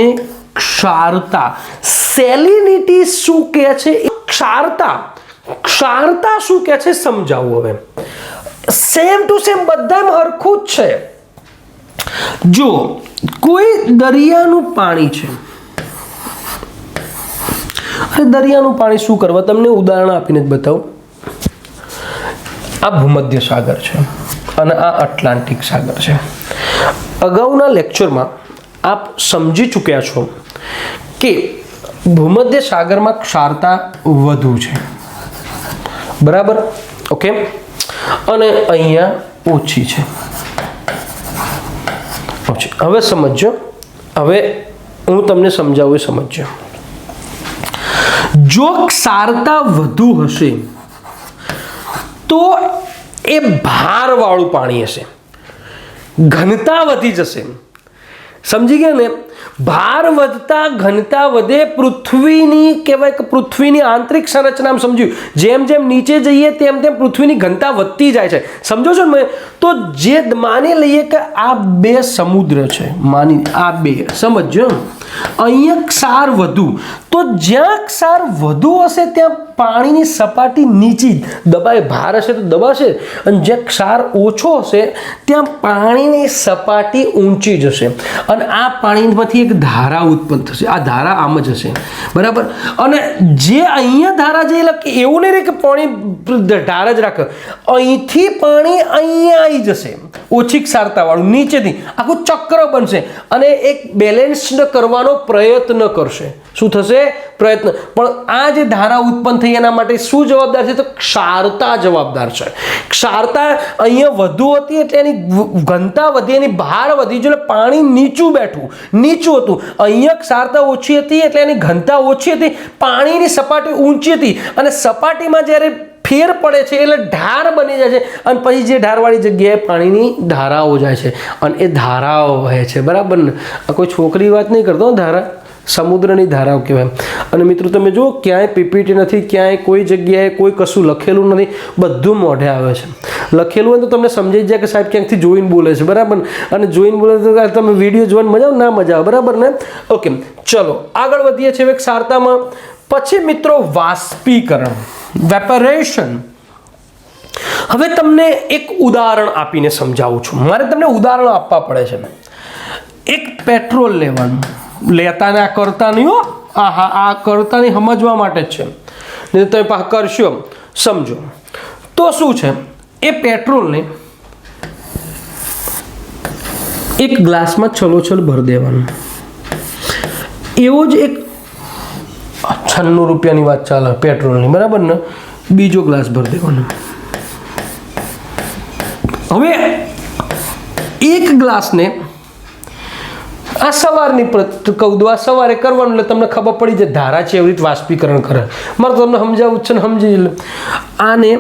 ક્ષારતા, સેલિનિટી શું કહે છે, ક્ષારતા શું કહે છે સમજાવું. હવે સેમ ટુ સેમ બધામાં હરખું જ છે. જો કોઈ દરિયાનું પાણી છે, અરે દરિયાનું પાણી શું કરવા, તમને ઉદાહરણ આપીને જ બતાવું. આ ભૂમધ્ય સાગર છે અને આ એટલાન્ટિક સાગર છે. અગાઉના લેક્ચરમાં આપ સમજી ચૂક્યા છો કે ભૂમધ્ય સાગરમાં ક્ષારતા વધુ છે, બરાબર? ઓકે, અને અહીંયા ઓછી છે. હવે સમજો, હવે હું તમને સમજાવું, સમજો. જો ક્ષારતા વધુ હશે તો એ ભારવાળું પાણી હશે, ઘનતા વધી જશે. સમજી ગયા ને? ભાર વધતા ઘનતા વધે. પૃથ્વીની કહેવાય કે પૃથ્વીની આંતરિક સંરચના સમજ્યું, જેમ જેમ નીચે જઈએ તેમ તેમ પૃથ્વીની ઘનતા વધતી જાય છે. સમજો છો ને? તો જે માની લઈએ કે આ 2 સમુદ્ર છે, માની આ 2, સમજો. અહીંયા ક્ષાર વધુ, તો જ્યાં ક્ષાર વધુ હશે ત્યાં પાણીની સપાટી નીચી દબાય, ભાર હશે તો દબાશે, અને જ્યાં ક્ષાર ઓછો હશે ત્યાં પાણીની સપાટી ઊંચી જશે, અને આ પાણીમાંથી એક ધારા ઉત્પન્ન થશે. આ ધારા આમ જ હશે, બરાબર? અને જે અહીંયા ધારા જે લખે એવું નહીં રહે કે પાણી ધાર જ રાખે, અહીંથી પાણી અહીંયા આવી જશે, ઓછી ક્ષારતાવાળું નીચેથી આખું ચક્ર બનશે, અને એક બેલેન્સ કરવાનો પ્રયત્ન કરશે. શું થશે? પ્રયત્ન. પણ આ જે ધારા ઉત્પન્ન થઈ એના માટે શું જવાબદાર છે? તો ક્ષારતા જવાબદાર છે. ક્ષારતા અહીંયા વધુ હતી એટલે એની ઘનતા વધી, એની ભાર વધી, એટલે પાણી નીચું હતું. અહીંયા ક્ષારતા ઓછી હતી એટલે એની ઘનતા ઓછી હતી, પાણીની સપાટી ઊંચી હતી, અને સપાટીમાં જ્યારે ફેર પડે છે એટલે ઢાર બની જાય છે, અને પછી જે ઢારવાળી જગ્યાએ પાણીની ધારાઓ જાય છે, અને એ ધારાઓ વહે છે, બરાબર ને? આ કોઈ છોકરી વાત નહીં કરતો, ધારા સમુદ્રની ધારાઓ કહેવાય. અને મિત્રો તમે જુઓ, ક્યાંય પીપીટી નથી, ક્યાંય કોઈ જગ્યાએ કોઈ કશું લખેલું નથી, બધું મોઢે આવે છે. લખેલું હોય તો તમને સમજી જાય કે સાહેબ ક્યાંકથી જોઈને બોલે છે, બરાબર? અને જોઈને બોલે તો તમે વિડીયો જોવાની મજા આવે ના મજા આવે, બરાબર ને? ઓકે, ચલો આગળ વધીએ છીએ ક્ષારતામાં. પછી મિત્રો વાષ્પીકરણ, વેપરેશન. હવે તમને એક ઉદાહરણ આપીને સમજાવું છું. મારે તમને ઉદાહરણ આપવા પડે છે. એક પેટ્રોલ લેવાનું, લેતા ને આ કરતા નહીં હો, આ કરતા નહીં, સમજવા માટે જ છે. નહીં તમે પાછા કરશો, સમજો. તો શું છે? એ પેટ્રોલને એક ગ્લાસમાં છલોછલ ભરી દેવાનું. એવો જ એક 96 રૂપિયાની વાત ચાલે પેટ્રોલની, બરાબર ને? બીજો ગ્લાસ ભરી દેવાનો. હવે એક ગ્લાસને આ સવારની કહું દઉં, આ સવારે કરવાનું એટલે તમને ખબર પડી જાય ધારા છે એવી રીતે વાષ્પીકરણ કરે. મારે તમને સમજાવું છે ને, સમજી. આને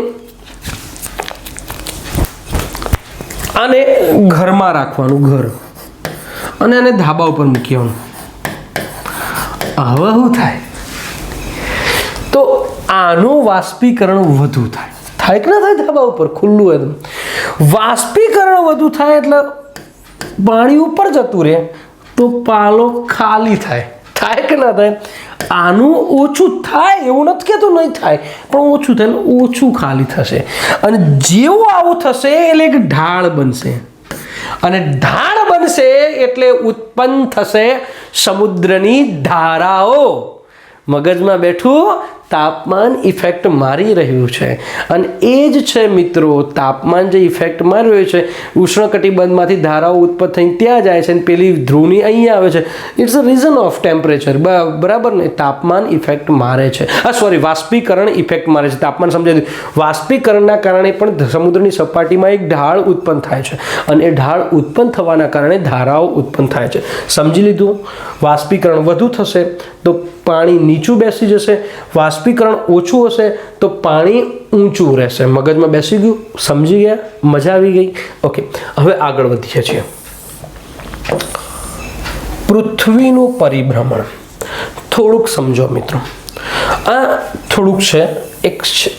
ઘરમાં રાખવાનું, ઘર, અને આને ધાબા ઉપર મૂકી આવવાનું. હવે શું થાય? તો આનું વાષ્પીકરણ વધુ થાય કે ના થાય? ધાબા ઉપર ખુલ્લું હોય તો વાષ્પીકરણ વધુ થાય એટલે પાણી ઉપર જતું રહે, તો પાલો ખાલી થાય કે ના થાય? આનું ઓછું થાય, એવું નથી કહેતું નહીં થાય, પણ ઓછું થાય, ઓછું ખાલી થશે. અને જેવું આવું થશે એટલે એક ઢાળ બનશે, અને ઢાળ બનશે એટલે ઉત્પન્ન થશે સમુદ્રની ધારાઓ. મગજમાં બેઠું? તાપમાન ઇફેક્ટ મારી રહ્યું છે અને એ જ છે મિત્રો, તાપમાન જે ઇફેક્ટ મારી રહ્યું છે, ઉષ્ણકટિબંધમાંથી ધારાઓ ઉત્પન્ન થઈને ત્યાં જાય છે અને પેલી ધ્રુવની અહીંયા આવે છે. It's a reason of temperature, બરાબર ને. તાપમાન ઇફેક્ટ મારે છે, વાષ્પીકરણ ઇફેક્ટ મારે છે. તાપમાન સમજાય, વાષ્પીકરણના કારણે પણ સમુદ્રની સપાટીમાં એક ઢાળ ઉત્પન્ન થાય છે અને એ ઢાળ ઉત્પન્ન થવાના કારણે ધારાઓ ઉત્પન્ન થાય છે. સમજી લીધું? વાષ્પીકરણ વધુ થશે તો પાણી નીચું બેસી જશે, વાષ્પીકરણ ઓછું હશે તો પાણી ઊંચું રહેશે. મગજમાં બેસી ગયું? સમજી ગયા? મજા આવી ગઈ? ઓકે, હવે આગળ વધીએ છીએ. પૃથ્વીનું પરિભ્રમણ થોડુંક સમજો મિત્રો. આ થોડુંક છે, એક છે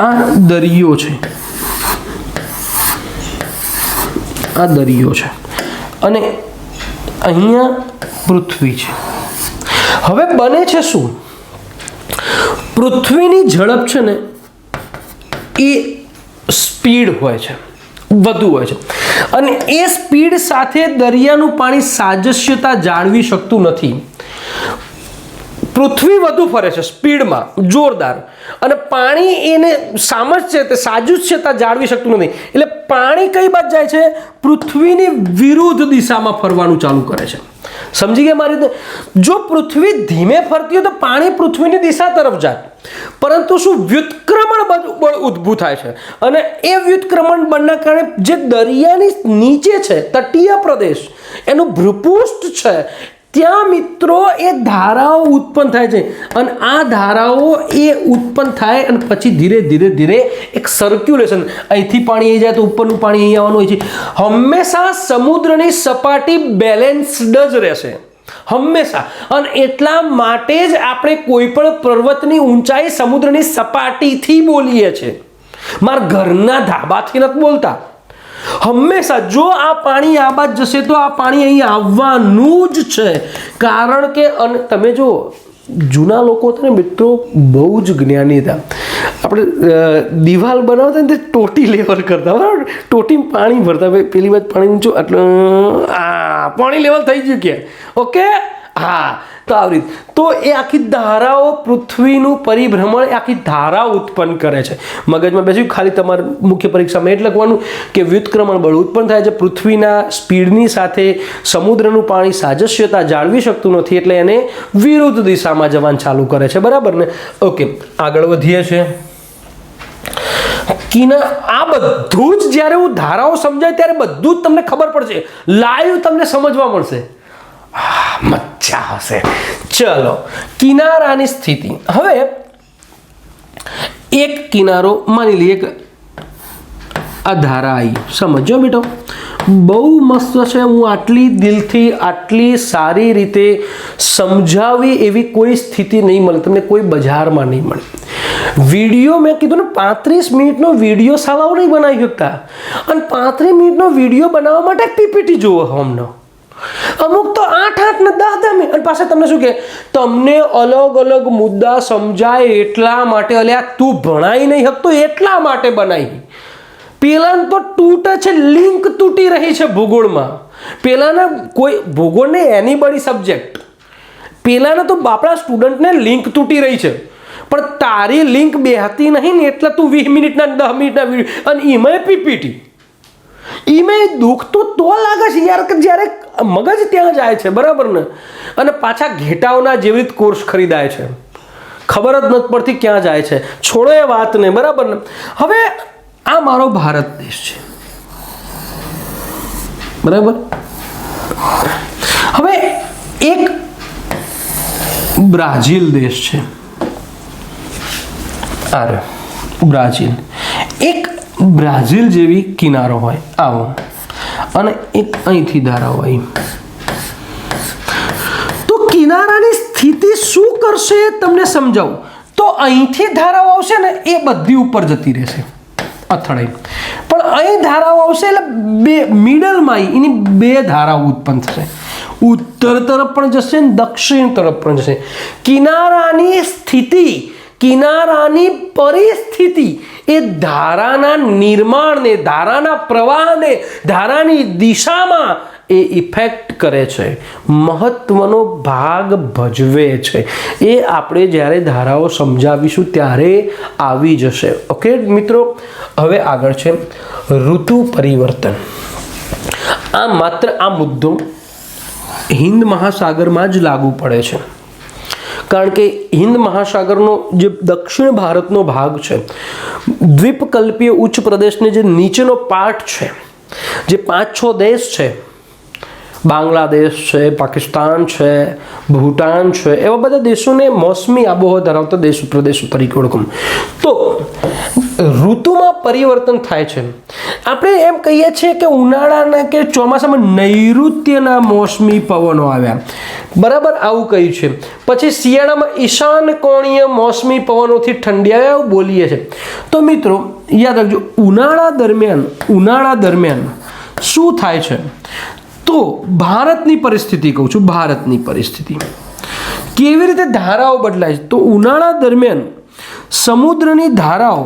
આ દરિયો છે, આ દરિયો છે અને અહીંયા પૃથ્વી છે. હવે બને છે શું? પૃથ્વીની ઝડપ છે ને એ સ્પીડ હોય છે, વધુ હોય છે અને એ સ્પીડ સાથે દરિયાનું પાણી સાજસ્યતા જાળવી શકતું નથી. પૃથ્વી વધુ ફરે છે સ્પીડમાં, જોરદાર, અને પાણી એને સાજસ્યતા જાળવી શકતું નથી. એટલે પાણી કઈ બાજુ જાય છે? પૃથ્વીની વિરુદ્ધ દિશામાં ફરવાનું ચાલુ કરે છે. સમજી ગયા મારી રીતે? જો પૃથ્વી ધીમે ફરતી હોય તો પાણી પૃથ્વીની દિશા તરફ જાય, પરંતુ શું વ્યુત્ક્રમણ બળ ઊભું થાય છે અને એ વ્યુત્ક્રમણ બળના કારણે જે દરિયાની નીચે છે, તટીય પ્રદેશ, એનું ભૂપૃષ્ઠ છે, ત્યાં મિત્રો એ ધારાઓ ઉત્પન્ન થાય છે અને આ ધારાઓ એ ઉત્પન્ન થાય અને પછી ધીરે ધીરે ધીરે એક સર્ક્યુલેશન, અહીંથી પાણી અહીં જાય તો ઉપરનું પાણી અહીં આવવાનું હોય છે. હંમેશા સમુદ્રની સપાટી બેલેન્સ્ડ જ રહેશે, હંમેશા. અને એટલા માટે જ આપણે કોઈ પણ પર્વતની ઊંચાઈ સમુદ્રની સપાટીથી બોલીએ છીએ. મારા ઘરના ધાબાથી નથી બોલતા. હંમેશા જો આ પાણી આ બાદ જશે તો આ પાણી અહીં આવવાનું જ છે. કારણ કે અને તમે જો જૂના લોકો હતા ને મિત્રો, બહુ જ જ્ઞાની હતા. આપણે દિવાલ બનાવતા ને તે ટોટી લેવલ કરતા, બરાબર? ટોટીમાં પાણી ભરતા, પેલી બાજુ પાણી ઊંચું, એટલે પાણી લેવલ થઈ ગયું કે ઓકે. હા, તો આવી રીતે તો એ આખી ધારાઓ, પૃથ્વીનું પરિભ્રમણ એ આખી ધારા ઉત્પન્ન કરે છે. મગજમાં બેસ્યું, ખાલી તમારે મુખ્ય પરીક્ષામાં એટલે લખવાનું કે વ્યુત્ક્રમણ બળ ઉત્પન્ન થાય છે પૃથ્વીના સ્પીડની સાથે. સમુદ્રનું પાણી સાજસ્યતા જાળવી શકતું નથી એટલે એને વિરુદ્ધ દિશામાં જવાનું ચાલુ કરે છે, બરાબર ને? ઓકે, આગળ વધીએ છીએ. આ બધું જ જ્યારે હું ધારાઓ સમજાય ત્યારે બધું જ તમને ખબર પડશે, લાઈવ તમને સમજવા મળશે. મજા આવશે. ચલો, કિનારાની સ્થિતિ. હવે એક કિનારો માની લઈએ કે આ ધારા આવી, સમજો બેટો, બહુ મસ્ત છે. હું આટલી દિલથી આટલી સારી રીતે સમજાવી એવી કોઈ સ્થિતિ નહીં મળે તમને, કોઈ બજારમાં નહીં મળે. વિડીયો મેં કીધું ને 35 મિનિટનો વિડીયો સાલાઓ નહીં બનાવી શકતા, અને 35 મિનિટનો વિડીયો બનાવવા માટે પીપીટી જુઓ હમણાં. અમુક તો 8 ને 10 મિનિટ, અને પાછા તમને શું કે તમને અલગ અલગ મુદ્દા સમજાય એટલા માટે, અલ્યા તું ભણાઈ નહીં શકતો એટલા માટે બનાવી. પેલાને તો તૂટે છે, લિંક તૂટી રહી છે ભૂગોળમાં. પેલાના કોઈ ભૂગોળને એનીબડી સબ્જેક્ટ, પેલાના તો બાપડા સ્ટુડન્ટને લિંક તૂટી રહી છે, પણ તારી લિંક બેહતી નહીં ને એટલે તું 20 મિનિટના 10 મિનિટના વિડીયો, અને એમાં પીપીટી. એમાં દુઃખ તો લાગે છે યાર કે જ્યારે મગજ ત્યાં જાય છે, બરાબર ને? અને પાછા ઘેટાઓના જેવી રીતે કોર્સ ખરીદાય છે, ખબર જ નથી પડતી ક્યાં જાય છે. છોડો એ વાતને, બરાબર ને? હવે આ મારો ભારત દેશ છે, બરાબર? હવે એક બ્રાઝિલ દેશ છે, અરે બ્રાઝિલ, એક બ્રાઝિલ જેવી કિનારો હોય આવો, અને એક અહીંથી ધારા હોય. તો કિનારાની સ્થિતિ શું કરશે તમને સમજાવું. તો અહીંથી ધારાઓ આવશે ને એ બધી ઉપર જતી રહેશે અથડાઈ, પણ અહીં ધારાઓ આવશે એટલે બે મિડલમાં એની બે ધારાઓ ઉત્પન્ન થશે. ઉત્તર તરફ પણ જશે ને દક્ષિણ તરફ પણ જશે. કિનારાની સ્થિતિ, કિનારાની પરિસ્થિતિ એ ધારાના નિર્માણને, ધારાના પ્રવાહને, ધારાની દિશામાં એ ઇફેક્ટ કરે છે, મહત્વનો ભાગ ભજવે છે. એ આપણે જ્યારે ધારાઓ સમજાવીશું ત્યારે આવી જશે. ઓકે મિત્રો, હવે આગળ છે ઋતુ પરિવર્તન. માત્ર આ મુદ્દો હિન્દ મહાસાગરમાં જ લાગુ પડે છે, કારણ કે હિન્દ મહાસાગરનો જે દક્ષિણ ભારતનો ભાગ છે, દ્વીપકલ્પીય ઉચ્ચ પ્રદેશને જે નીચેનો પાર્ટ છે, જે 5-6 દેશ છે, બાંગ્લાદેશ છે, પાકિસ્તાન છે, ભૂટાન છે, એવા બધા દેશોને મોસમી આબોહવા ધરાવતા પ્રદેશો તરીકે ઓળખવું. તો ઋતુમાં પરિવર્તન થાય છે. આપણે એમ કહીએ છીએ કે ઉનાળાના કે ચોમાસામાં નૈઋત્યના મોસમી પવનો આવ્યા, બરાબર, આવું કહ્યું છે. પછી શિયાળામાં ઈશાન કોણીય મોસમી પવનોથી ઠંડી આવે એવું બોલીએ છીએ. તો મિત્રો યાદ રાખજો, ઉનાળા દરમિયાન શું થાય છે? તો ભારતની પરિસ્થિતિ કહું છું, ભારતની પરિસ્થિતિ કેવી રીતે ધારાઓ બદલાય છે. તો ઉનાળા દરમિયાન સમુદ્રની ધારાઓ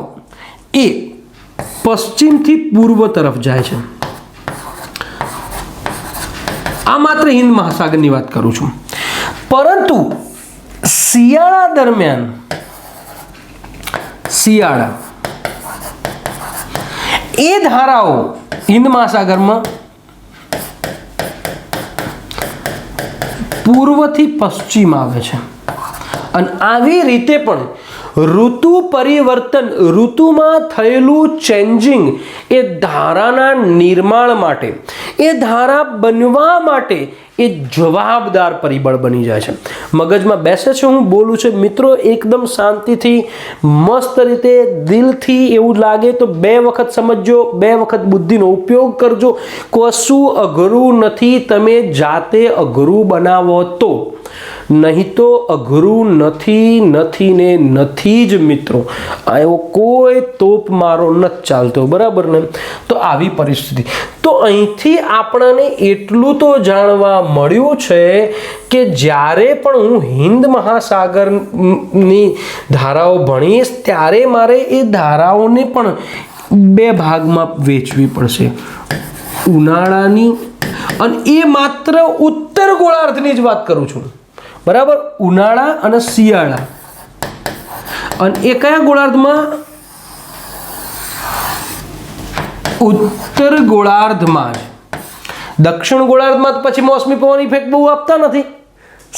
એ પશ્ચિમથી પૂર્વ તરફ જાય છે. આ માત્ર હિન્દ મહાસાગરની વાત કરું છું. પરંતુ શિયાળા દરમિયાન એ ધારાઓ હિન્દ મહાસાગરમાં પૂર્વથી પશ્ચિમ આવે છે. અને આવી રીતે પણ ઋતુ પરિવર્તન, ઋતુમાં થયેલું ચેન્જિંગ એ ધારાના નિર્માણ માટે, એ ધારા બનવા માટે એ જવાબદાર પરિબળ બની જાય છે. મગજમાં બેસે છે, હું બોલું છું મિત્રો, એકદમ શાંતિથી મસ્ત રીતે દિલથી. એવું લાગે તો 2 વખત સમજજો, 2 વખત બુદ્ધિનો ઉપયોગ કરજો. કશું અઘરું નથી, તમે જાતે અઘરું બનાવો તો. નહીં તો અઘરું નથી ને નથી જ મિત્રો. એવો કોઈ તોપ મારો નથી ચાલતો, બરાબર ને? તો આવી પરિસ્થિતિ. તો અહીંથી આપણને એટલું તો જાણવા મળ્યું છે કે જ્યારે પણ હું હિન્દ મહાસાગરની ધારાઓ ભણીશ ત્યારે મારે એ ધારાઓને પણ 2 ભાગમાં વહેંચવી પડશે. ઉનાળાની, અને એ માત્ર ઉત્તર ગોળાર્ધની જ વાત કરું છું, બરાબર? ઉનાળા અને શિયાળા. અને એ કયા ગોળાર્ધમાં? ઉત્તર ગોળાર્ધમાં જ. દક્ષિણ ગોળાર્ધમાં તો પછી મોસમી પવન ઇફેક્ટ બહુ આપતા નથી.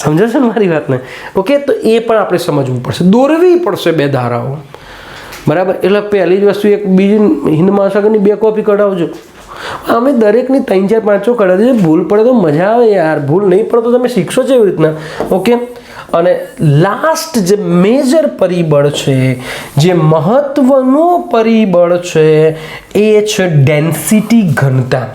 સમજો છો ને મારી વાતને? ઓકે, તો એ પણ આપણે સમજવું પડશે, દોરવી પડશે 2 ધારાઓ, બરાબર? એટલે પહેલી જ વસ્તુ, એક બીજી હિન્દ મહાસાગરની 2 કોપી કઢાવજો. અમે દરેકની 3, 4, 5 કઢાવી દઈએ. ભૂલ પડે તો મજા આવે યાર, ભૂલ નહીં પડે તો તમે શીખશો છે એવી રીતના. ઓકે, અને લાસ્ટ જે મેજર પરિબળ છે, જે મહત્વનું પરિબળ છે, એ છે ડેન્સિટી, ઘનતા.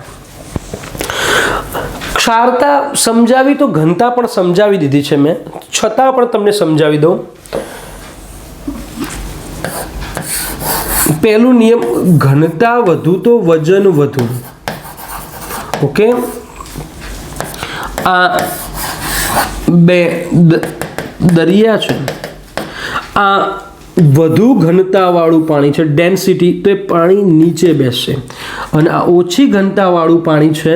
ક્ષારતા સમજાવી તો ઘનતા પણ સમજાવી દીધી છે મેં, છતાં પણ તમને સમજાવી દઉં. પહેલું નિયમ, ઘનતા વધુ તો વજન વધુ. ઓકે, આ 2 દરિયા છે, આ વધુ ઘનતાવાળું પાણી છે, ડેન્સિટી, તો એ પાણી નીચે બેસશે. અને આ ઓછી ઘનતાવાળું પાણી છે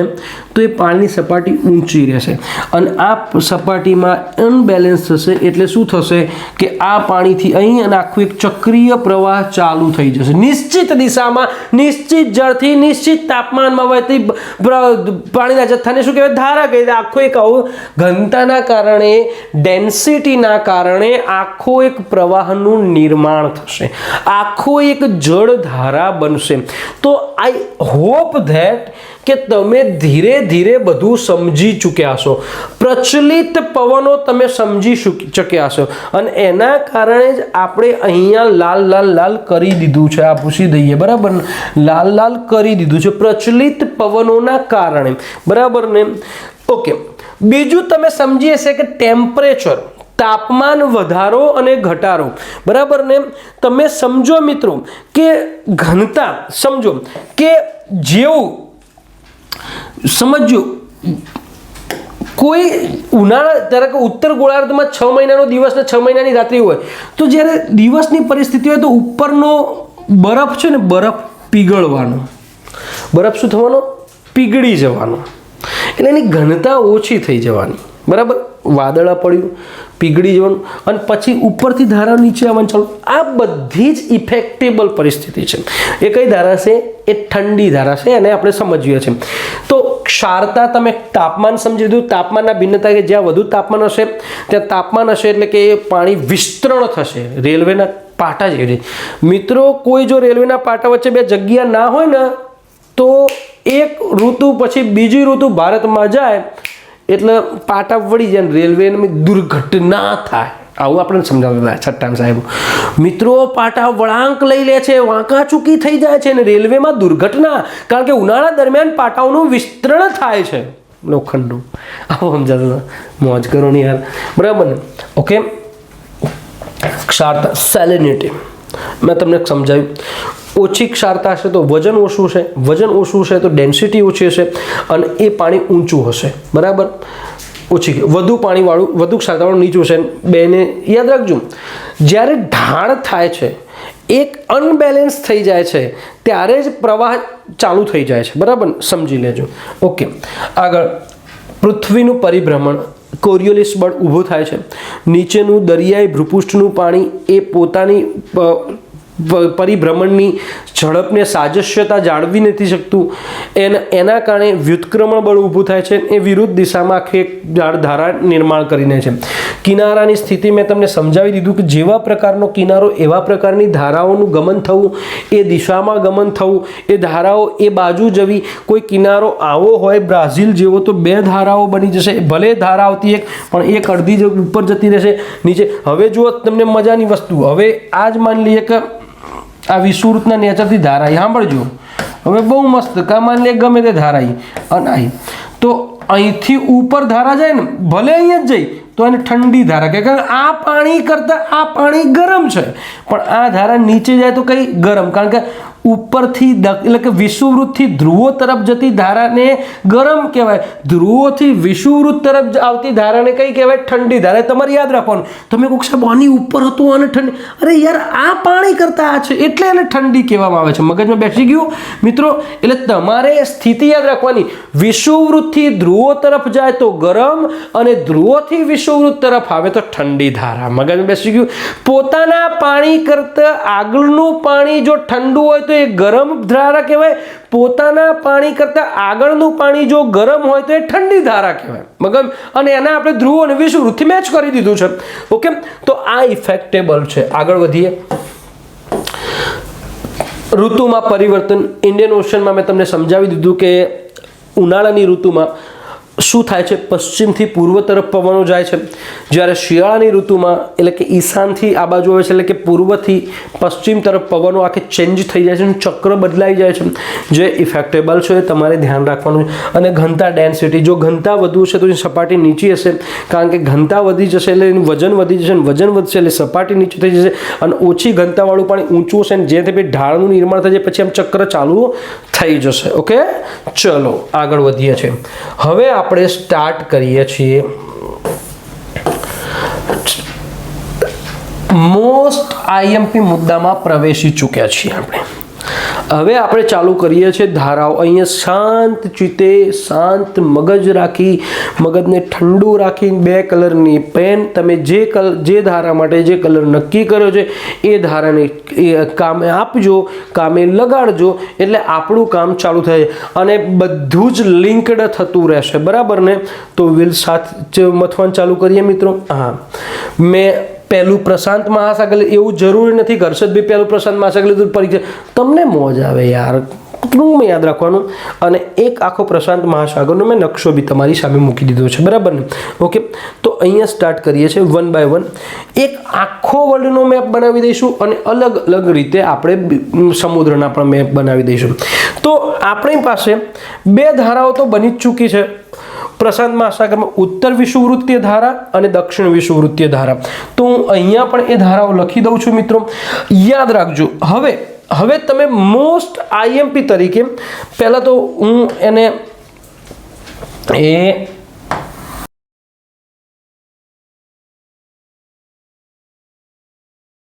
તો એ પાણીની સપાટી ઊંચી રહેશે. અને આ સપાટીમાં અનબેલેન્સ થશે, એટલે શું થશે કે આ પાણીથી અહીં અને આખું એક ચક્રીય પ્રવાહ ચાલુ થઈ જશે. નિશ્ચિત દિશામાં, નિશ્ચિત જળથી નિશ્ચિત તાપમાનમાં વહેતી પાણીના જથ્થાને શું કહેવાય? ધારા કહેવાય. આખો એક આવું ઘનતાના કારણે, ડેન્સિટીના કારણે આખો એક પ્રવાહનું નિર્માણ થશે, આખો એક જળ ધારા બનશે. તો આઈ હોપ ધેટ કે તમે ધીરે ધીરે બધું સમજી ચૂક્યા છો, પ્રચલિત પવનો તમે સમજી ચૂક્યા છો. અને એના કારણે જ આપણે અહીંયા લાલ કરી દીધું છે. આ પૂછી દઈએ, બરાબર? લાલ કરી દીધું છે પ્રચલિત પવનોના કારણે, બરાબર ને? ઓકે, બીજું તમે સમજી હશે કે ટેમ્પરેચર, તાપમાન વધારો અને ઘટાડો, બરાબર ને? તમે સમજો મિત્રો કે ઘનતા સમજો કે જેવું સમજો, કોઈ ઉનાળા, ધારો કે ઉત્તર ગોળાર્ધમાં 6 મહિનાનો દિવસ ને 6 મહિનાની રાત્રિ હોય, તો જ્યારે દિવસની પરિસ્થિતિ હોય તો ઉપરનો બરફ છે ને, બરફ પીગળવાનો, બરફ શું થવાનો? પીગળી જવાનો. એટલે એની ઘનતા ઓછી થઈ જવાની, બરાબર. વાદળા પડ્યું, પીગળી જવાનું અને પછી ઉપરથી ધારા નીચે આવવાનું ચાલુ. આ બધી જ ઇફેક્ટેબલ પરિસ્થિતિ છે. એ કઈ ધારા છે? એ ઠંડી ધારા છે, એને આપણે સમજીએ છીએ. તો ક્ષારતા તમે તાપમાન સમજી લીધું. તાપમાનના ભિન્નતા કે જ્યાં વધુ તાપમાન હશે ત્યાં તાપમાન હશે એટલે કે એ પાણી વિસ્તરણ થશે, રેલવેના પાટા જેવી. મિત્રો, કોઈ જો રેલવેના પાટા વચ્ચે બે જગ્યા ના હોય ને તો એક ઋતુ પછી બીજી ઋતુ ભારતમાં જાય એટલે પાટા વળી જાય ને રેલવેની દુર્ઘટના થાય. આવું આપણે સમજાવતા છઠ્ઠા સાહેબ. મિત્રો, પાટા વળાંક લઈ લે છે, વાંકા ચૂકી થઈ જાય છે અને રેલવેમાં દુર્ઘટના, કારણ કે ઉનાળા દરમિયાન પાટાઓનું વિસ્તરણ થાય છે લોખંડનું. આવું સમજાતા, મોજ કરો ને યાર, બરાબર ને? ઓકે. ક્ષારતા, સેલિનિટી મેં તમને સમજાવ્યું. ઓછી ક્ષારતા હશે તો વજન ઓછું છે, વજન ઓછું છે તો ડેન્સિટી ઓછી હશે અને એ પાણી ઊંચું હશે, બરાબર. ઓછી, વધુ પાણીવાળું, વધુ ક્ષારતાવાળું નીચું છે. બેને યાદ રાખજો, જ્યારે ઢાળ થાય છે, એક અનબેલેન્સ થઈ જાય છે ત્યારે જ પ્રવાહ ચાલુ થઈ જાય છે, બરાબર. સમજી લેજો. ઓકે, આગળ. પૃથ્વીનું પરિભ્રમણ, કોરિયોલિસ બળ ઊભું થાય છે. નીચેનું દરિયાઈ ભૂપૃષ્ઠનું પાણી એ પોતાની પરિભ્રમણની ઝડપને સાજસ્યતા જાળવી નથી શકતું. એના કારણે વ્યુત્ક્રમણ બળ ઊભું થાય છે. એ વિરુદ્ધ દિશામાં આખી એક ધારા નિર્માણ કરીને છે. કિનારાની સ્થિતિ મેં તમને સમજાવી દીધું કે જેવા પ્રકારનો કિનારો એવા પ્રકારની ધારાઓનું ગમન થવું, એ દિશામાં ગમન થવું, એ ધારાઓ એ બાજુ જવી. કોઈ કિનારો આવો હોય બ્રાઝિલ જેવો તો બે ધારાઓ બની જશે. ભલે ધારા આવતી એક, પણ એક અડધી ઉપર જતી રહેશે, નીચે. હવે જુઓ તમને મજાની વસ્તુ. હવે આ જ માની લઈએ કે આ વિષુવવૃત્તના નેચરથી ધારાઈ, સાંભળજો. હવે બહુ મસ્ત, કા માની લે ગમે તે ધારાઈ અને આવી તો અહીંથી ઉપર ધારા જાય ને, ભલે અહીંયા જ જાય તો એને ઠંડી ધારા કહે, કારણ કે આ પાણી કરતાં આ પાણી ગરમ છે, પણ આ ધારા નીચે જાય તો કઈ ગરમ, કારણ કે ઉપરથી એટલે કે વિષુવવૃત્તથી ધ્રુવો તરફ જતી ધારાને ગરમ કહેવાય. ધ્રુવોથી વિષુવવૃત્ત તરફ આવતી ધારાને કઈ કહેવાય? ઠંડી ધારા. તમારે યાદ રાખવાનું. તમે કહો સાહેબ આની ઉપર હતું અને ઠંડી, અરે યાર આ પાણી કરતા આ છે એટલે એને ઠંડી કહેવામાં આવે છે. મગજમાં બેસી ગયું મિત્રો? એટલે તમારે સ્થિતિ યાદ રાખવાની. વિષુવવૃત્તથી ધ્રુવો તરફ જાય તો ગરમ અને ધ્રુવોથી વિષુવવૃત્ત તરફ આવે તો ઠંડી ધારા. મગજમાં બેસી ગયું? પોતાના પાણી કરતાં આગળનું પાણી જો ઠંડુ હોય તો એ ગરમ ધારા કહેવાય. પોતાના પાણી કરતાં આગળનું પાણી જો ગરમ હોય તો એ ઠંડી ધારા કહેવાય. મગજ, અને એના આપણે ધ્રુવ અને વિષુવવૃત્તથી મેચ કરી દીધું છે. ઓકે, તો આ ઇફેક્ટેબલ છે. આગળ વધીએ. ઋતુમાં પરિવર્તન. ઇન્ડિયન ઓશનમાં મેં તમને સમજાવી દીધું કે ઉનાળાની ઋતુમાં શું થાય છે? પશ્ચિમથી પૂર્વ તરફ પવનો જાય છે, જ્યારે શિયાળાની ઋતુમાં એટલે કે ઈશાનથી આ બાજુ આવે છે, એટલે કે પૂર્વથી પશ્ચિમ તરફ પવનો આખે ચેન્જ થઈ જાય છે, ચક્ર બદલાઈ જાય છે. જે ઇફેક્ટેબલ છે એ તમારે ધ્યાન રાખવાનું છે. અને ઘનતા, ડેન્સિટી. જો ઘનતા વધુ હશે તો એની સપાટી નીચી હશે, કારણ કે ઘનતા વધી જશે એટલે એનું વજન વધી જશે, અને વજન વધશે એટલે સપાટી નીચે થઈ જશે. અને ઓછી ઘનતાવાળું પાણી ઊંચું હશે, જેથી પછી ઢાળનું નિર્માણ થઈ જાય, પછી આમ ચક્ર ચાલુ થઈ જશે. ઓકે, ચલો આગળ વધીએ છીએ. હવે આપણે સ્ટાર્ટ કરીએ છીએ મોસ્ટ આઈએમપી મુદ્દામાં પ્રવેશી ચૂક્યા છીએ આપણે. હવે આપણે ચાલુ કરીએ છીએ ધારાઓ. અહીંયા શાંત ચિત્તે, શાંત મગજ રાખી, મગજને ઠંડુ રાખી, બે કલરની પેન, તમે જે ધારા માટે જે કલર નક્કી કર્યો છે એ ધારાને કામે આપજો, કામે લગાડજો, એટલે આપણું કામ ચાલુ થાય. અને બધું જ લિંકડ થતું રહેશે, બરાબર ને? તો વિલ સાથે મથવાનું ચાલુ કરીએ મિત્રો. હા, મેં પહેલું પ્રશાંત મહાસાગર, એવું જરૂરી નથી કે હર્ષદભાઈ પહેલું પ્રશાંત મહાસાગર પરીક્ષા, તમને મોજ આવે યાર, ટૂંકમાં યાદ રાખવાનું. અને એક આખો પ્રશાંત મહાસાગરનો મેં નકશો બી તમારી સામે મૂકી દીધો છે, બરાબર ને? ઓકે, તો અહીંયા સ્ટાર્ટ કરીએ છીએ વન બાય વન. એક આખો વર્લ્ડનો મેપ બનાવી દઈશું અને અલગ અલગ રીતે આપણે સમુદ્રના પણ મેપ બનાવી દઈશું. તો આપણી પાસે બે ધારાઓ તો બની જ ચૂકી છે પ્રશાંત મહાસાગરમાં, ઉત્તર વિષુવવૃત્તીય ધારા અને દક્ષિણ વિષુવવૃત્તીય ધારા. તો હું અહીંયા પણ એ ધારાઓ લખી દઉં છું મિત્રો, યાદ રાખજો. હવે તમે મોસ્ટ આઈએમપી તરીકે પહેલાં તો હું એને એ